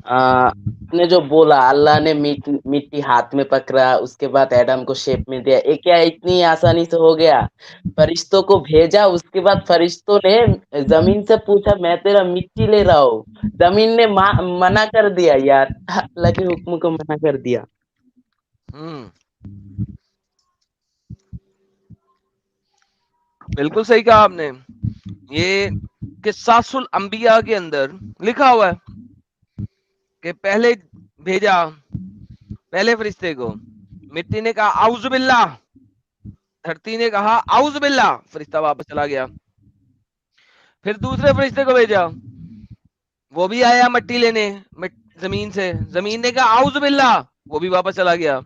آپ نے جو بولا اللہ نے مٹی ہاتھ میں پکڑا، اس کے بعد ایڈم کو شیپ میں دیا، یہ کیا اتنی آسانی سے ہو گیا؟ فرشتوں کو بھیجا، اس کے بعد فرشتوں نے زمین سے پوچھا میں تیرا مٹی لے رہا ہوں. زمین نے منع کر دیا یار، اللہ کے حکم کو منع کر دیا. بالکل صحیح کہا آپ نے. یہ قصاص الانبیاء کے اندر لکھا ہوا ہے کہ پہلے بھیجا پہلے فرشتے کو، مٹی نے کہا اعوذ باللہ، دھرتی نے کہا اعوذ باللہ، فرشتہ واپس چلا گیا. پھر دوسرے فرشتے کو بھیجا، وہ بھی آیا مٹی لینے زمین سے، زمین نے کہا اعوذ باللہ، وہ بھی واپس چلا گیا.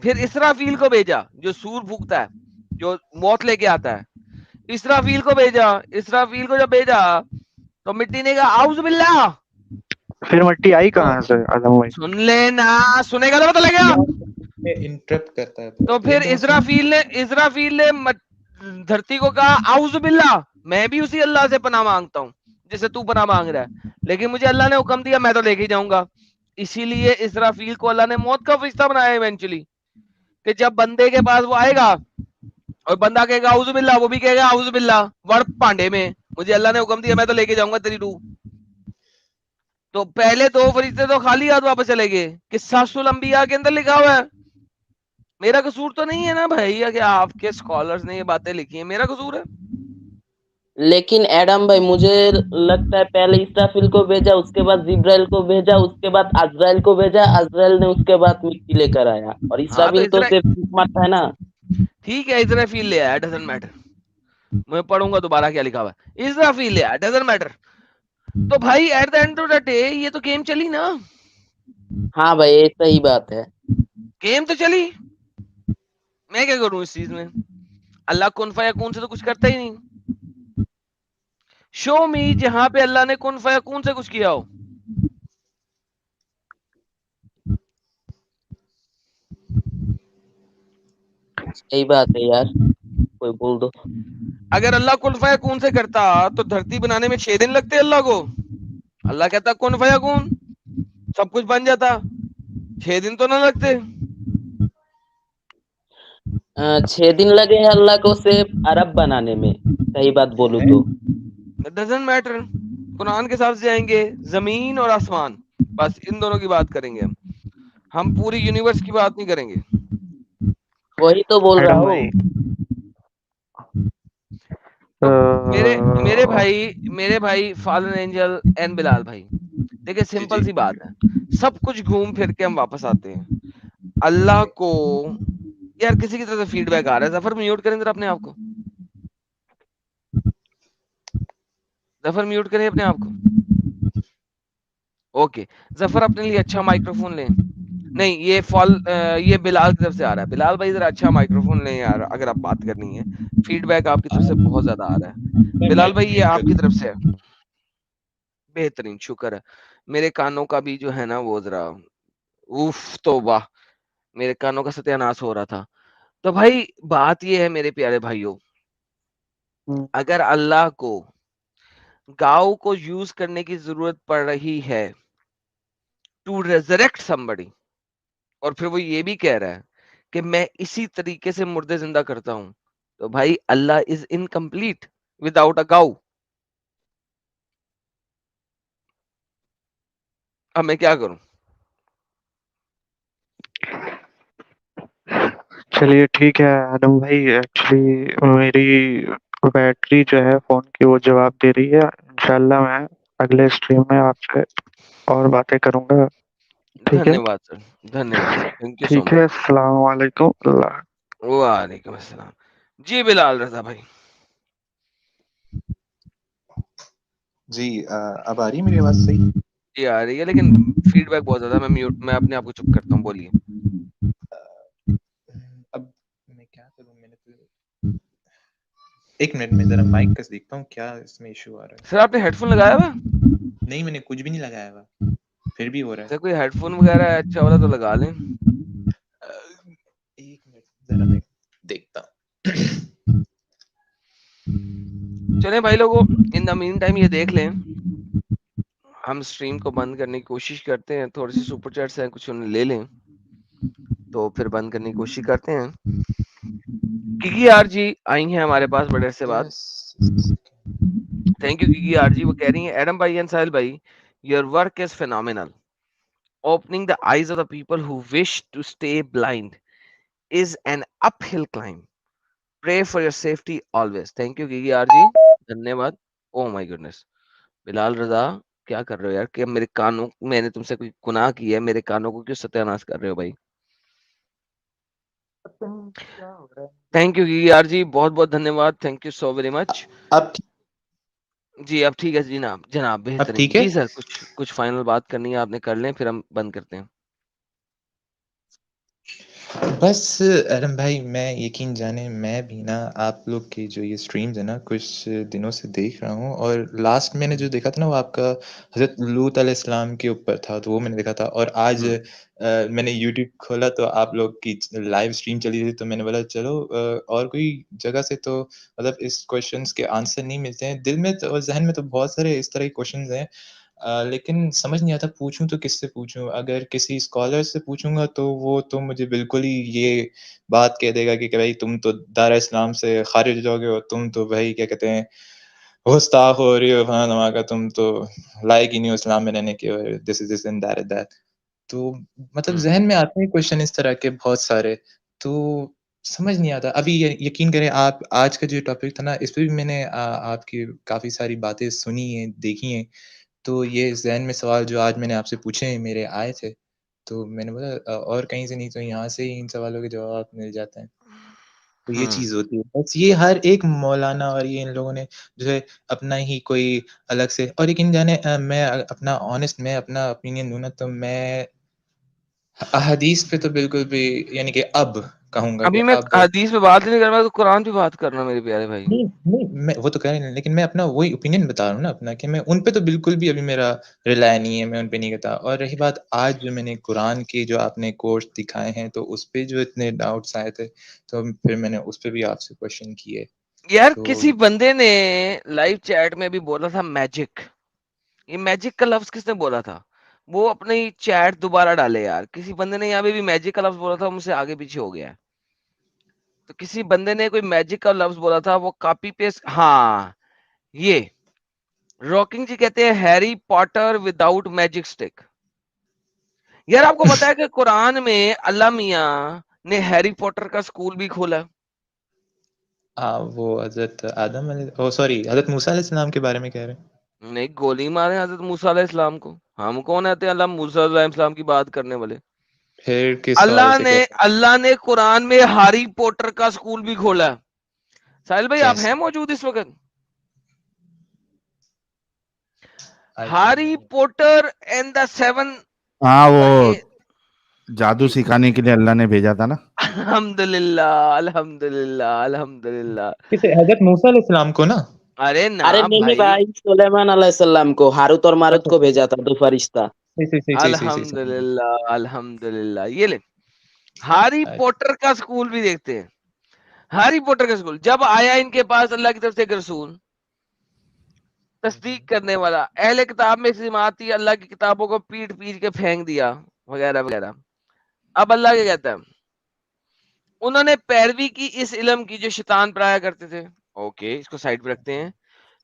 پھر اسرافیل کو بھیجا جو سور پھونکتا ہے، جو موت لے کے آتا ہے. اسرافیل کو بھیجا، اسرافیل کو جب بھیجا تو مٹی نے کہا اعوذ باللہ. پھر مٹی آئی تو کہاں سے آدم بھائی؟ سن لینا، سنے گا تو پتہ لگے گا. انٹرپٹ کرتا ہے تو بہت، پھر ایک دفعہ سن. اسرافیل نے دھرتی کو کہا اعوذ باللہ، میں بھی اسی اللہ سے پناہ مانگتا ہوں جسے تو پناہ مانگ رہا ہے، لیکن مجھے اللہ نے حکم دیا میں تو لے کے ہی جاؤں گا. اسی لیے اسرافیل کو اللہ نے موت کا فرشتہ بنایا ایونچولی، کہ جب بندے کے پاس وہ آئے گا اور بندہ کہے گا اعوذ باللہ، وہ بھی کہے گا اعوذ باللہ ورڈ پانڈے میں، مجھے اللہ نے حکم دیا میں تو لے کے جاؤں گا تیری روح. تو پہلے دو فرشتے تو خالی ہاتھ واپس چلے گئے، کہ ساس الانبیاء کے اندر لکھا ہوا ہے. میرا قصور تو نہیں ہے نا بھائی کہ آپ کے اسکالرز نے یہ باتیں لکھی ہیں، میرا قصور ہے؟ لیکن ایڈم بھائی مجھے لگتا ہے پہلے اسرافیل کو بھیجا، اس کے بعد جبرائیل کو بھیجا، اس کے بعد عزرائیل کو بھیجا، عزرائیل نے اس کے بعد مٹی لے کر آیا، اور ہاں تو اسرافیل تو صرف مارتا ہے نا. ٹھیک ہے اسرافیل لے آیا، ڈزنٹ میٹر، میں پڑھوں گا دوبارہ کیا لکھا ہوا ہے، اسرافیل لے آیا ڈزنٹ میٹر. تو بھائی at the end of the day یہ تو گیم چلی نا، ہاں بھائی یہ صحیح بات ہے. گیم تو چلی، میں کیا کروں اس چیز میں؟ اللہ کن فیکون سے تو کچھ کرتا ہی نہیں. شو می جہاں پہ اللہ نے کن فیکون سے کچھ کیا ہو. صحیح بات ہے یار، کوئی بول دو. اگر اللہ کن فیکون سے کرتا تو دھرتی بنانے میں 6 دن لگتے اللہ کو. اللہ کہتا کن فیکون، سب کچھ بن جاتا، 6 دن تو نہ لگتے. 6 دن لگے ہیں اللہ کو صرف عرب بنانے میں، صحیح بات بولوں تو. ڈزنٹ میٹر، قرآن کے حساب سے جائیں گے، زمین اور آسمان بس ان دونوں کی بات کریں گے ہم پوری یونیورس کی بات نہیں کریں گے. وہی تو بول رہا ایڈم ہوں. بھائی تو میرے بھائی فالن اینجل اینڈ بلال بھائی، دیکھیں سمپل سی بات ہے، سب کچھ گھوم پھر کے ہم واپس آتے ہیں اللہ کو. یار کسی کی طرف سے فیڈ بیک آ رہا ہے، ظفر میوٹ کریں ذرا اپنے آپ کو، ظفر میوٹ کریں اپنے آپ کو. اوکے ظفر اپنے لیے اچھا مائکرو فون لیں. نہیں یہ بلال کی طرف سے آ رہا ہے، بلال بھائی ذرا اچھا مائکرو فون لیں یار اگر آپ بات کرنی ہے. فیڈ بیک آپ کی طرف سے بہت زیادہ آ رہا ہے. بلال بھائی یہ آپ کی طرف سے ہے، بہترین شکر ہے. میرے کانوں کا بھی جو ہے نا وہ ذرا اوف تو واہ، میرے کانوں کا ستیاناش ہو رہا تھا. تو بھائی بات یہ ہے میرے پیارے بھائیوں، اگر اللہ کو گاؤں کو یوز کرنے کی ضرورت پڑ رہی ہے ٹو ریزریکٹ somebody، اور پھر وہ یہ بھی کہہ رہا ہے کہ میں اسی طریقے سے مردے زندہ کرتا ہوں، تو بھائی اللہ از انکمپلیٹ وداؤٹ اے گاؤ. اب میں کیا کروں؟ چلیے ٹھیک ہے ایڈم بھائی، ایکچولی میری بیٹری جو ہے فون کی وہ جواب دے رہی ہے. انشاءاللہ میں اگلے اسٹریم میں آپ سے اور باتیں کروں گا. ٹھیک ہے، دھنیہ واد سر، دھنیہ واد سر، تھینک یو سو ٹھیک مچ. ہے، السلام علیکم. اللہ وعلیکم السلام. جی بلال رضا بھائی. جی اب آ رہی ہے میری آواز صحیح؟ جی آ رہی ہے لیکن فیڈ بیک بہت زیادہ، میں اپنے آپ کو چپ کرتا ہوں. بولیے. اب میں کیا کروں، میں نے تو ایک منٹ میں ذرا مائک کا دیکھتا ہوں کیا اس میں ایشو آ رہا ہے. سر آپ نے ہیڈ فون لگایا ہوا؟ نہیں میں نے کچھ بھی نہیں لگایا ہوا، پھر بھی ہو رہا سر کوئی ہیڈ فون وغیرہ اچھا والا تو لگا لیں. ہے. ایک منٹ ذرا میں دیکھتا ہوں. چلیں بھائی لوگوں، ان دا مین ٹائم یہ دیکھ لیں، ہم سٹریم کو بند کرنے کی کوشش کرتے ہیں. تھوڑی سی سپر چیٹس ہیں کچھ انہیں لے لیں تو پھر بند کرنے کی کوشش کرتے ہیں. کیکی آر جی آئی ہیں ہمارے پاس بڑے عرصے بعد. Thank you Kiki R ji. وہ کہہ رہی ہیں ایڈم بھائی اینڈ ساحل بھائی، your work is phenomenal. Opening the eyes of the people who wish to stay blind is an uphill climb. Pray for your safety always. Thank you Kiki R ji, دھنیہ واد. او مائی goodness بلال رضا کیا کر رہے ہو یار؟ کہ میرے کانوں، میں نے تم سے کوئی گناہ کی ہے، میرے کانوں کو کیوں ستیاناش کر رہے ہو بھائی؟ تھینک یو کیکی آر جی، بہت بہت دھنیہ واد. تھینک یو سو ویری مچ. اب جی اب ٹھیک ہے جناب بہترین. ٹھیک ہے. جی سر کچھ فائنل بات کرنی ہے آپ نے، کر لیں پھر ہم بند کرتے ہیں. بس ارم بھائی میں یقین جانے میں بھی نا آپ لوگ کی جو یہ اسٹریمز ہیں نا کچھ دنوں سے دیکھ رہا ہوں, اور لاسٹ میں نے جو دیکھا تھا نا وہ آپ کا حضرت لوط علیہ السلام کے اوپر تھا, تو وہ میں نے دیکھا تھا. اور آج میں نے یوٹیوب کھولا تو آپ لوگ کی لائیو اسٹریم چلی تھی, تو میں نے بولا چلو اور کوئی جگہ سے تو مطلب اس کوشچنس کے آنسر نہیں ملتے ہیں. دل میں اور ذہن میں تو بہت سارے اس طرح کے کوشچنز ہیں, لیکن سمجھ نہیں آتا پوچھوں تو کس سے پوچھوں. اگر کسی اسکالر سے پوچھوں گا تو وہ تو مجھے بالکل ہی یہ بات کہہ دے گا کہ بھائی تم تو دار اسلام سے خارج ہو جاؤ گے, اور تم تو بھائی کیا کہتے ہیں گستاخ ہو رہی ہو فلانا کا, تم تو لائق ہی نہیں ہو اسلام میں رہنے کے, اور this is this and that is that. تو مطلب ذہن میں آتے ہیں کوشچن اس طرح کے بہت سارے, تو سمجھ نہیں آتا. ابھی یقین کریں آپ آج کا جو ٹاپک تھا نا اس پہ بھی میں نے آپ کی کافی ساری باتیں سنی ہیں دیکھی ہیں, تو یہ ذہن میں سوال جو آج میں نے آپ سے پوچھے ہیں میرے آئے تھے, تو میں نے بولا اور کہیں سے نہیں تو یہاں سے ہی ان سوالوں کے جواب مل جاتے ہیں. تو یہ چیز ہوتی ہے. بس یہ ہر ایک مولانا اور یہ ان لوگوں نے جو ہے اپنا ہی کوئی الگ سے, اور یقین جانے میں اپنا آنےسٹ میں اپنا اوپینین دوں نا تو میں احادیث پہ تو بالکل بھی یعنی کہ اب کہوں گا کہ ابھی میں اب حدیث پہ بات نہیں کر رہا, تو قرآن پہ بات کرنا میرے پیارے بھائی. نہیں میں وہ تو کہہ رہے ہیں, لیکن میں اپنا وہی اوپینین بتا رہا ہوں نا اپنا, کہ میں ان پہ تو بالکل بھی ابھی میرا رلائے نہیں ہے, میں ان پہ نہیں کہتا. اور رہی بات آج جو میں نے قرآن کی جو آپ نے کورس دکھائے ہیں تو اس پہ جو اتنے ڈاؤٹس آئے تھے تو پھر میں نے اس پہ بھی آپ سے کوشچن کیے. یار تو کسی بندے نے لائیو چیٹ میں بھی بولا تھا میجک, یہ میجک کا لفظ کس نے بولا تھا؟ وہ اپنی چیٹ دوبارہ ڈالے یار. کسی بندے نے یہاں پہ بھی میجک کا لفظ بولا تھا, مجھ سے آگے پیچھے ہو گیا ہے. تو کسی بندے نے کوئی میجک کا لفظ بولا تھا, وہ کاپی پیسٹ. ہاں یہ راکنگ جی کہتے ہیں Harry Potter without magic stick. یار آپ کو پتا ہے کہ قرآن میں اللہ میاں نے ہیری پاٹر کا سکول بھی کھولا. وہ حضرت آدم سوری حضرت موسیٰ علیہ السلام کے بارے میں کہہ رہے ہیں. نہیں, گولی مارے حضرت موسیٰ علیہ السلام کو. ہم کون آتے ہیں اللہ موسیٰ علیہ السلام کی بات کرنے والے؟ پھر کس سوال سے اللہ نے قرآن میں ہیری پوٹر کا سکول بھی کھولا. ساحل بھائی آپ ہیں موجود اس وقت؟ Harry Potter and the 7. ہاں وہ جادو سکھانے کے لیے اللہ نے بھیجا تھا نا. الحمدللہ الحمدللہ الحمدللہ. حضرت موسیٰ علیہ السلام کو نا, ارے نا ارے نہیں بھائی, سلیمان علیہ السلام کو ہاروت اور ماروت کو بھیجا تھا, دو فرشتہ. الحمدللہ الحمدللہ. یہ لے ہیری پوٹر کا سکول بھی دیکھتے ہیں. ہیری پوٹر کا سکول جب آیا ان کے پاس اللہ کی طرف سے ایک رسول تصدیق کرنے والا, اہل کتاب میں سماعت تھی, اللہ کی کتابوں کو پیٹ پیٹ کے پھینک دیا وغیرہ وغیرہ. اب اللہ کیا کہتا ہے؟ انہوں نے پیروی کی اس علم کی جو شیطان پرایا کرتے تھے. اوکے, اس کو سائڈ پہ رکھتے ہیں.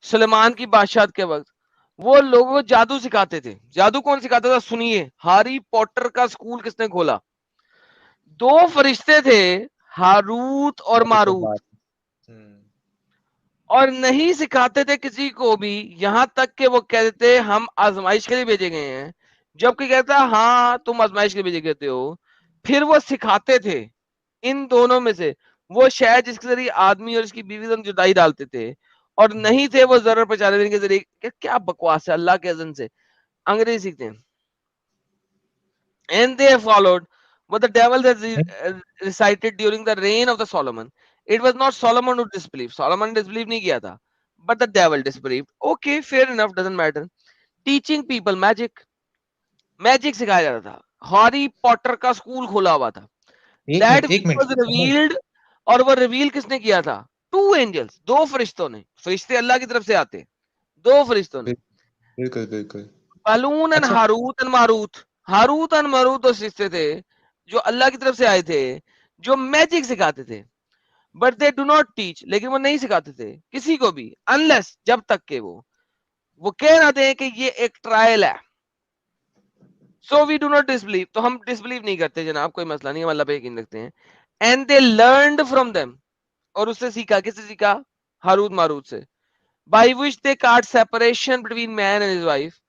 سلیمان کی بادشاہت کے وقت وہ لوگوں کو جادو سکھاتے تھے. جادو کون سکھاتا تھا؟ سنیے, ہیری پوٹر کا سکول کس نے کھولا؟ دو فرشتے تھے, ہاروت اور ماروت, اور نہیں سکھاتے تھے کسی کو بھی, یہاں تک کہ وہ کہتے تھے ہم آزمائش کے لیے بھیجے گئے ہیں. جب کہ کہتا ہاں تم آزمائش کے لیے بھیجے گئے ہو. پھر وہ سکھاتے تھے ان دونوں میں سے وہ شاید جس کے ذریعے آدمی اور اس کی بیوی سے جدائی ڈالتے تھے, اور نہیں تھے وہ ضرر پہنچانے دینے کے ذریعے. کیا بکواس ہے, اللہ کے اذن سے انگریزی سیکھتے ہیں. And they followed what the devil has recited during the reign of the Solomon. It was not Solomon who disbelieved. Solomon disbelieved نہیں کیا تھا, but the devil disbelieved. Okay, fair enough, doesn't matter. Teaching people magic. Magic سکھایا جاتا تھا. Harry Potter کا school کھولا ہوا تھا. That which was revealed, اور وہ ریویل کس نے کیا تھا؟ 2 angels, 2 فرشتوں نے. فرشتے اللہ کی طرف سے آتے, 2 فرشتوں نے. بالکل بالکل. بالون and Harut and Marut. Harut اور ماروت اس رشتے تھے جو اللہ کی طرف سے آئے تھے, جو میجک سکھاتے تھے. But they do not teach, لیکن وہ نہیں سکھاتے تھے کسی کو بھی, انلیس جب تک کہ وہ کہہ نہ دیں کہ یہ ایک ٹرائل ہے. سو وی ڈو ناٹ ڈسبلیو, تو ہم ڈسبلیو نہیں کرتے جناب, کوئی مسئلہ نہیں, ہم اللہ پہ یقین رکھتے ہیں. And they learned from them, اور اس سے سیکھا. کس سے سیکھا؟ ہاروت ماروت سے. By which they caused separation between man and his wife,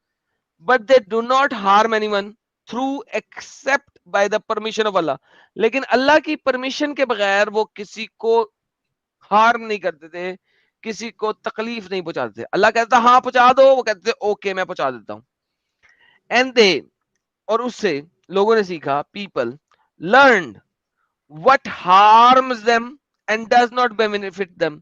but they do not harm anyone through except by the permission of Allah. لیکن اللہ کی پرمیشن کے بغیر وہ کسی کو ہارم نہیں کرتے تھے, کسی کو تکلیف نہیں پہنچاتے تھے. اللہ کہتا ہاں پہنچا دو, وہ کہتے تھے اوکے میں پہنچا دیتا ہوں. اینڈ دے, اور اس سے لوگوں نے سیکھا, people learned what harms them and does not benefit them.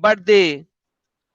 But they,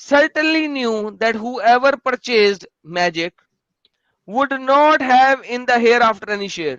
certainly knew that whoever purchased magic would not have in the hereafter any share.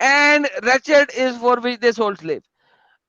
and wretched is for which they sold slave.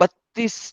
32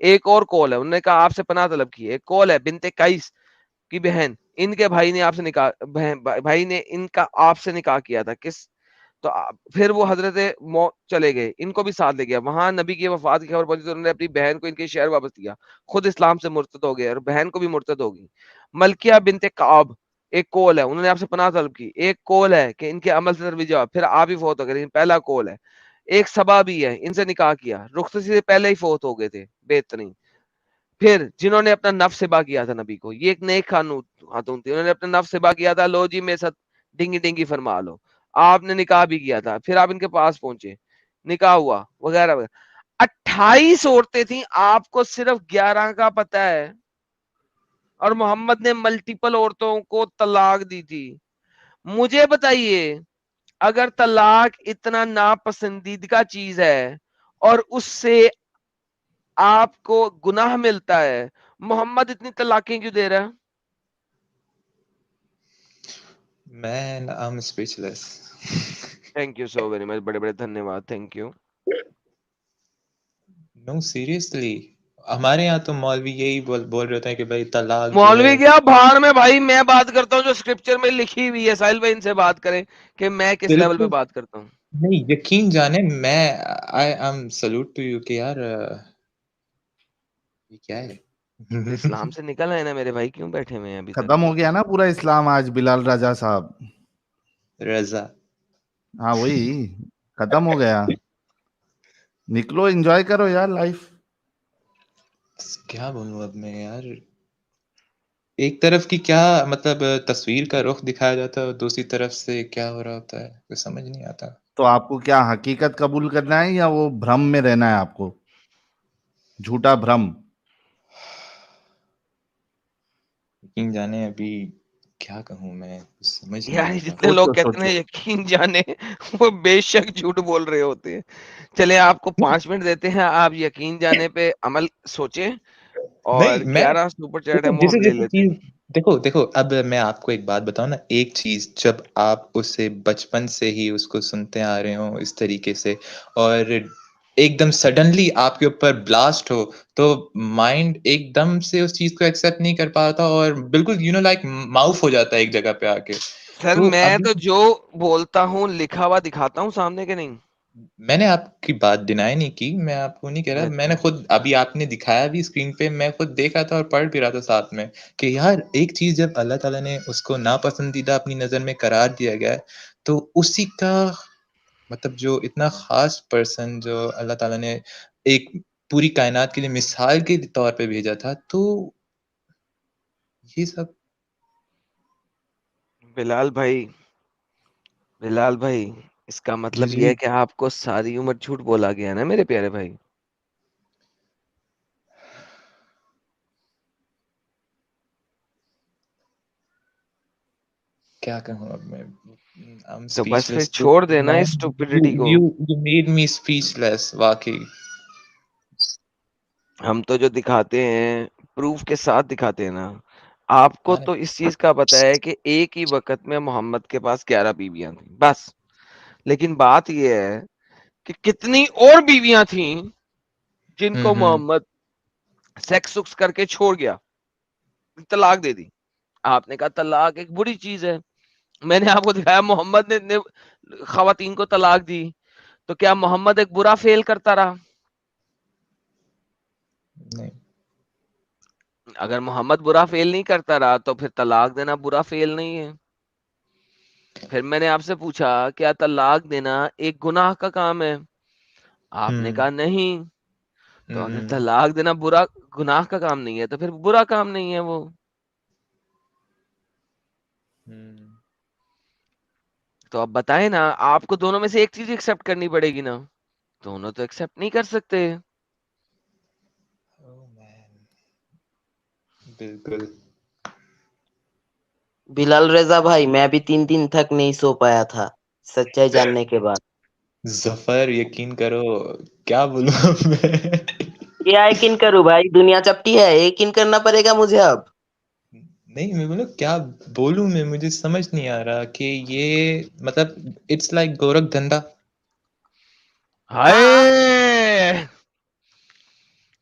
ایک اور کال ہے, انہوں نے کہا آپ سے پناہ طلب کی. ایک کال ہے بنت قیس کی بہن, ان کے بھائی نے آپ سے نکاح, بھائی نے ان کا آپ سے نکاح کیا تھا. کس تو پھر وہ حضرت چلے گئے, ان کو بھی ساتھ لے گیا. وہاں نبی کی وفات کی خبر پہنچی تو انہوں نے اپنی بہن کو ان کے شہر واپس کیا, خود اسلام سے مرتد ہو گئے اور بہن کو بھی مرتد ہو گئی. ملکیہ بنت کعب ایک کول ہے, انہوں نے آپ سے پناہ طلب کی. ایک کول ہے کہ ان کے عمل سے ترویج, پھر آپ ہی فوت ہو گئے, لیکن پہلا کول ہے. ایک سبا بھی ہے, ان سے نکاح کیا, رخصتی سے پہلے ہی فوت ہو گئے تھے, بہترین. پھر جنہوں نے اپنا نفس سبا کیا تھا نبی کو, یہ ایک نیک خاتون تھی, انہوں نے اپنا نفس سبا کیا تھا, لو جی میں ساتھ ڈنگی ڈنگی فرما لو. آپ نے نکاح بھی کیا تھا, پھر آپ ان کے پاس پہنچے, نکاح ہوا وغیرہ وغیرہ. 28 عورتیں تھیں, آپ کو صرف 11 کا پتہ ہے, اور محمد نے ملٹیپل عورتوں کو طلاق دی تھی. مجھے بتائیے, اگر طلاق اتنا ناپسندیدہ چیز ہے اور اس سے آپ کو گناہ ملتا ہے, محمد اتنی طلاقیں کیوں دے رہا ہے؟ Man, I'm speechless. Thank you so very مچ, بڑے بڑے دھنیہ واد, تھینک یو. No, seriously. ہمارے یہاں تو مولوی یہی بول رہے ہوتے ہیں کہ بھائی طلاق جو مولوی ہے. کیا بھاڑ میں بھائی, میں بات کرتا ہوں جو اسکرپچر میں لکھی ہوئی ہے. ساحل بھائی ان سے بات کریں کہ میں کس لیول پہ بالکل بات کرتا ہوں. نہیں, یقین جانے میں I am salute to you کہ یار یہ کیا ہے. تو اسلام سے نکل آئے نا میرے بھائی, کیوں بیٹھے ہوئے ہیں ابھی تک؟ ختم ہو گیا نا پورا اسلام آج بلال رضا صاحب. رضا ہاں وہی ختم ہو گیا. نکلو, انجوائے کرو یار لائف. کیا بولوں اب میں یار, ایک طرف کی کیا مطلب تصویر کا رخ دکھایا جاتا ہے اور دوسری طرف سے کیا ہو رہا ہوتا ہے, کچھ سمجھ نہیں آتا. تو آپ کو کیا حقیقت قبول کرنا ہے یا وہ بھرم میں رہنا ہے آپ کو, جھوٹا بھرم؟ یقین جانے ابھی کیا کہوں میں, کچھ سمجھ نہیں یار آ رہا. جتنے لوگ سوچو کہتے سوچو. ہیں یقین جانے, وہ بے شک جھوٹ بول رہے ہوتے ہیں. چلے آپ کو 5 منٹ دیتے ہیں, آپ یقین جانے پہ عمل سوچیں, اور نہیں میں 11 سپر چیٹ ہے وہ جیسے ہم لے جیسے لیتے ہیں. چیز دیکھو اب میں آپ کو ایک بات بتاؤں نا, ایک چیز جب آپ اسے بچپن سے ہی اس کو سنتے آ رہے ہوں اس طریقے سے, اور ایک دم سڈنلی آپ کے اوپر بلاسٹ ہو, تو مائنڈ ایک دم سے اس چیز کو ایکسیپٹ نہیں کر پاتا اور بالکل لائک معاف ہو جاتا ہے ایک جگہ پہ آ کے. سر تو میں اب تو جو بولتا ہوں لکھا ہوا دکھاتا ہوں سامنے کے نہیں. میں نے آپ کی بات ڈینائی نہیں کی, میں آپ کو نہیں کہہ رہا, میں نے اچھا خود ابھی آپ نے دکھایا بھی اسکرین پہ, میں خود دیکھا تھا اور پڑھ بھی رہا تھا ساتھ میں کہ یار ایک چیز جب اللہ تعالیٰ نے اس کو ناپسندیدہ اپنی نظر میں قرار دیا گیا ہے, تو اسی کا مطلب جو اتنا خاص پرسن جو اللہ تعالیٰ نے ایک پوری کائنات کے لیے مثال کے طور پہ بھیجا تھا, تو یہ سب. بلال بھائی اس کا جی مطلب یہ جی ہے کہ آپ کو ساری عمر جھوٹ بولا گیا نا میرے پیارے بھائی. کیا کہوں اب میں, I'm تو بس پھر speechless. چھوڑ دینا اس Man, اسٹوپڈیٹی کو. you made me speechless واقعی. ہم تو جو دکھاتے ہیں پروف کے ساتھ دکھاتے ہیں نا. آپ کو ہاں تو اس چیز کا پتا ہے کہ ایک ہی وقت میں محمد کے پاس 11 بیویاں تھیں بس, لیکن بات یہ ہے کہ کتنی اور بیویاں تھیں جن کو محمد سیکس سکس کر کے چھوڑ گیا, طلاق دے دی. آپ نے کہا طلاق ایک بری چیز ہے, میں نے آپ کو دکھایا محمد نے خواتین کو طلاق دی, تو کیا محمد ایک برا فیل کرتا رہا؟ نہیں, اگر محمد برا فیل نہیں کرتا رہا تو پھر طلاق دینا برا فیل نہیں ہے. پھر میں نے آپ سے پوچھا کیا طلاق دینا ایک گناہ کا کام ہے؟ آپ نے کہا نہیں. تو اگر طلاق دینا برا گناہ کا کام نہیں ہے تو پھر برا کام نہیں ہے وہ. تو اب بتائیں نا, آپ کو دونوں میں سے ایک چیز ایکسپٹ کرنی پڑے گی نا, دونوں تو ایکسپٹ نہیں کر سکتے. بالکل. بلال رضا بھائی میں بھی 3 دن تک نہیں سو پایا تھا سچائی جاننے کے بعد. ظفر یقین کرو, کیا بولوں اب میں. کیا یقین کروں بھائی, دنیا چپٹی ہے, یقین کرنا پڑے گا مجھے اب. نہیں میں بولوں کیا بولوں میں, مجھے سمجھ نہیں آ رہا کہ یہ مطلب اٹس لائک گورکھ دھندا. ہائے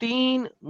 3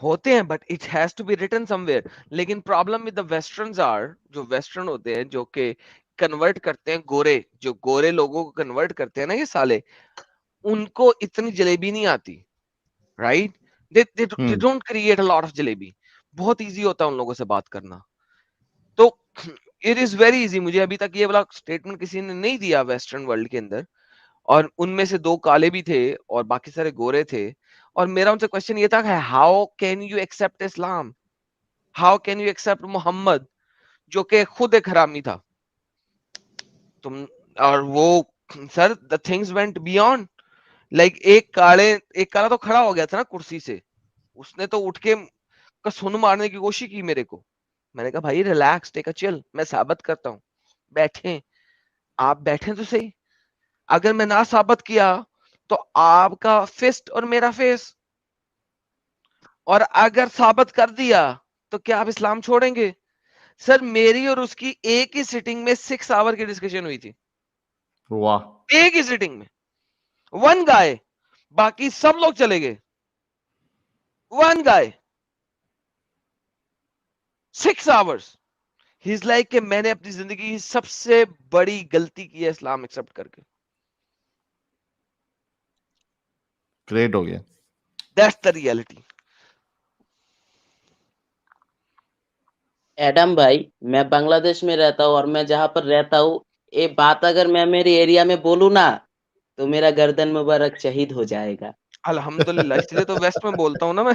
ہوتے ہیں but it has to be written somewhere ویئر. لیکن problem with the westerners are, جو ویسٹرن ہوتے ہیں جو کہ کنورٹ کرتے ہیں گورے, جو گورے لوگوں کو کنورٹ کرتے ہیں نا یہ سالے, ان کو اتنی جلیبی نہیں آتی, right? they don't create a lot of jalebi. بہت ایزی ہوتا ہے ان لوگوں سے بات کرنا. تو اٹ از ویری ایزی. مجھے ابھی تک یہ والا اسٹیٹمنٹ کسی نے نہیں دیا ویسٹرن ورلڈ کے اندر, اور ان میں سے 2 کالے بھی تھے اور باقی سارے گورے تھے. اور میرا ان سے کوشچن یہ تھا کہ how can you accept Islam, how can you accept Muhammad جو کہ خود ایک حرامی تھا تم. اور وہ sir the things went beyond, like ایک کالا تو کھڑا ہو گیا تھا نا کرسی سے, اس نے تو اٹھ کے سن مارنے کی کوشش کی میرے کو. میں نے کہا بھائی ریلیکس, ٹیک اے چل, میں ثابت کرتا ہوں. بیٹھیں, آپ بیٹھیں تو صحیح. اگر میں نہ ثابت کیا تو آپ کا فسٹ اور میرا فیس, اور اگر ثابت کر دیا تو کیا آپ اسلام چھوڑیں گے؟ سر میری اور اس کی ایک ہی سیٹنگ میں 6 آور کی ڈسکشن ہوئی تھی, واہ, ایک ہی سیٹنگ میں, ون گائے, باقی سب لوگ چلے گئے, one guy 6 hours. He is like کہ میں نے اپنی زندگی کی سب سے بڑی غلطی کی ہے اسلام ایکسپٹ کر کے. گریٹ ہو گیا. That's the reality. ایڈم بھائی میں بنگلہ دیش میں رہتا ہوں اور میں جہاں پر رہتا ہوں یہ بات اگر میں میری ایریا میں بولوں نا تو میرا گردن مبارک شہید ہو جائے گا. الحمدللہ, اس لیے تو ویسٹ میں بولتا ہوں نا میں,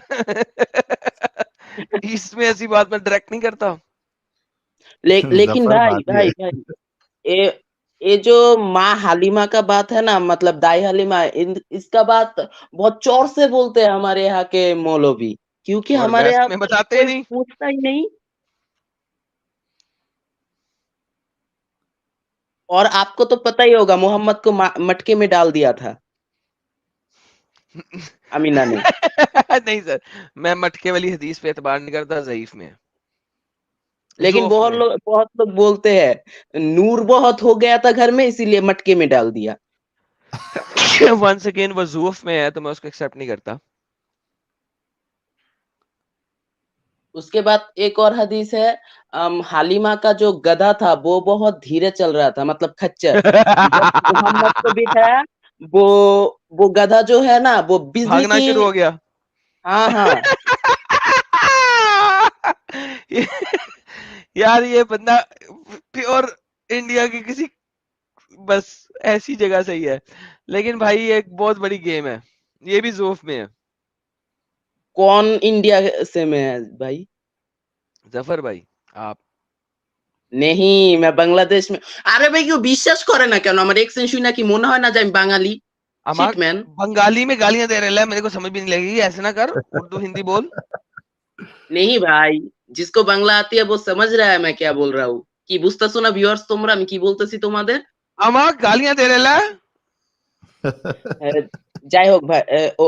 ایسٹ میں ایسی بات میں ڈائریکٹ نہیں کرتا. لیکن ظفر بھائی بات بھائی یہ بھائی یہ جو ماں حلیمہ کا بات ہے نا, مطلب دائی حلیمہ, اس کا بات بہت چور سے بولتے ہیں ہمارے یہاں کے مولوی, کیونکہ اور ہمارے ویسٹ یہاں میں پر بتاتے ہی کوئی نہیں. پوچھتا ہی نہیں. اور آپ کو تو پتہ ہی ہوگا محمد کو مٹکے میں ڈال دیا تھا امینہ نے. نہیں سر, میں مٹکے والی حدیث پہ اعتبار نہیں کرتا, ضعیف میں, لیکن ضعف میں. بہت لوگ بولتے ہیں نور بہت ہو گیا تھا گھر میں اسی لیے مٹکے میں ڈال دیا. ونس اگین وہ ضعف میں ہے تو میں اس کو ایکسپٹ نہیں کرتا. اس کے بعد ایک اور حدیث ہے, حلیمہ کا جو گدھا تھا وہ بہت دھیرے چل رہا تھا, مطلب کھچر. جب محمد کو بٹھایا وہ گدھا جو ہے نا وہ بجلی بھاگنا کی. شروع ہو گیا. ہاں ہاں یار یہ بندہ پیور انڈیا کی کسی بس ایسی جگہ سے ہی ہے, لیکن بھائی یہ ایک بہت بڑی گیم ہے, یہ بھی ضعف میں ہے. کون انڈیا سے میں ہے بھائی؟ ظفر بھائی آپ. نہیں میں بنگلہ دیش میں. আরে ভাই কেউ বিশ্বাস করে না কেন আমার এক্সেন্ট শুনে কি মনে হয় না যে আমি বাঙালি? اماک শিট ম্যান. بنگالی میں گالیاں دے رہے ہیں, میرے کو سمجھ بھی نہیں لگے گی, ایسے نہ کر, اردو ہندی بول. نہیں بھائی, جس کو বাংলা আتی ہے وہ سمجھ رہا ہے میں کیا بول رہا ہوں. কি বুঝতেছো না ভিউয়ার্স তোমরা আমি কি বলতেছি তোমাদের? اماک گالیاں دے رہے ہیں. যাই হোক ভাই, ও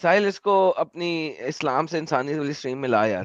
ساحل اس کو اپنی اسلام سے انسانیت والی اسٹریم میں لا یار.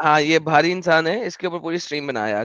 ہاں یہ بھاری انسان ہے, اس کے اوپر پوری اسٹریم بنا یار.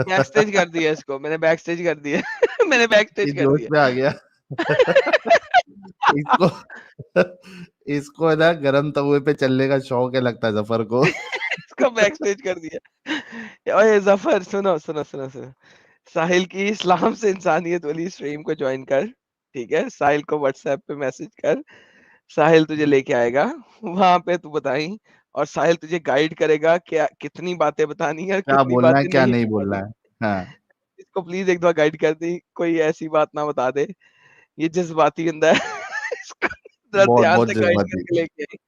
بیک اسٹیج کر دیا اس کو میں نے, بیک اسٹیج کر دیا. میں نے بیک یہ اسٹیج کر جوش دیا. میں آ گیا. اس کو اس کو ہے نا گرم توے پہ چلنے کا شوق ہے لگتا ہے ظفر کو. اس کو بیک اسٹیج کر دیا. اوے ظفر سنو سنو سنو سنو, ساحل کی اسلام سے انسانیت والی اسٹریم کو جوائن کر, ٹھیک ہے؟ ساحل کو واٹس ایپ پہ میسج کر, ساحل تجھے لے کے آئے گا وہاں پہ, تو بتائیں, اور ساحل تجھے گائیڈ کرے گا کیا کتنی باتیں بتانی ہے اور کیا کتنی بولنا ہے باتیں کیا نہیں نہیں بتانی. بولنا ہے. ہاں اس کو پلیز ایک دفعہ گائیڈ کر دی, کوئی ایسی بات نہ بتا دے یہ جذباتی بندہ ہے. اس کو ذرا بہت دھیان بہت سے گائڈ جذباتی. کر کے لے کے آئی.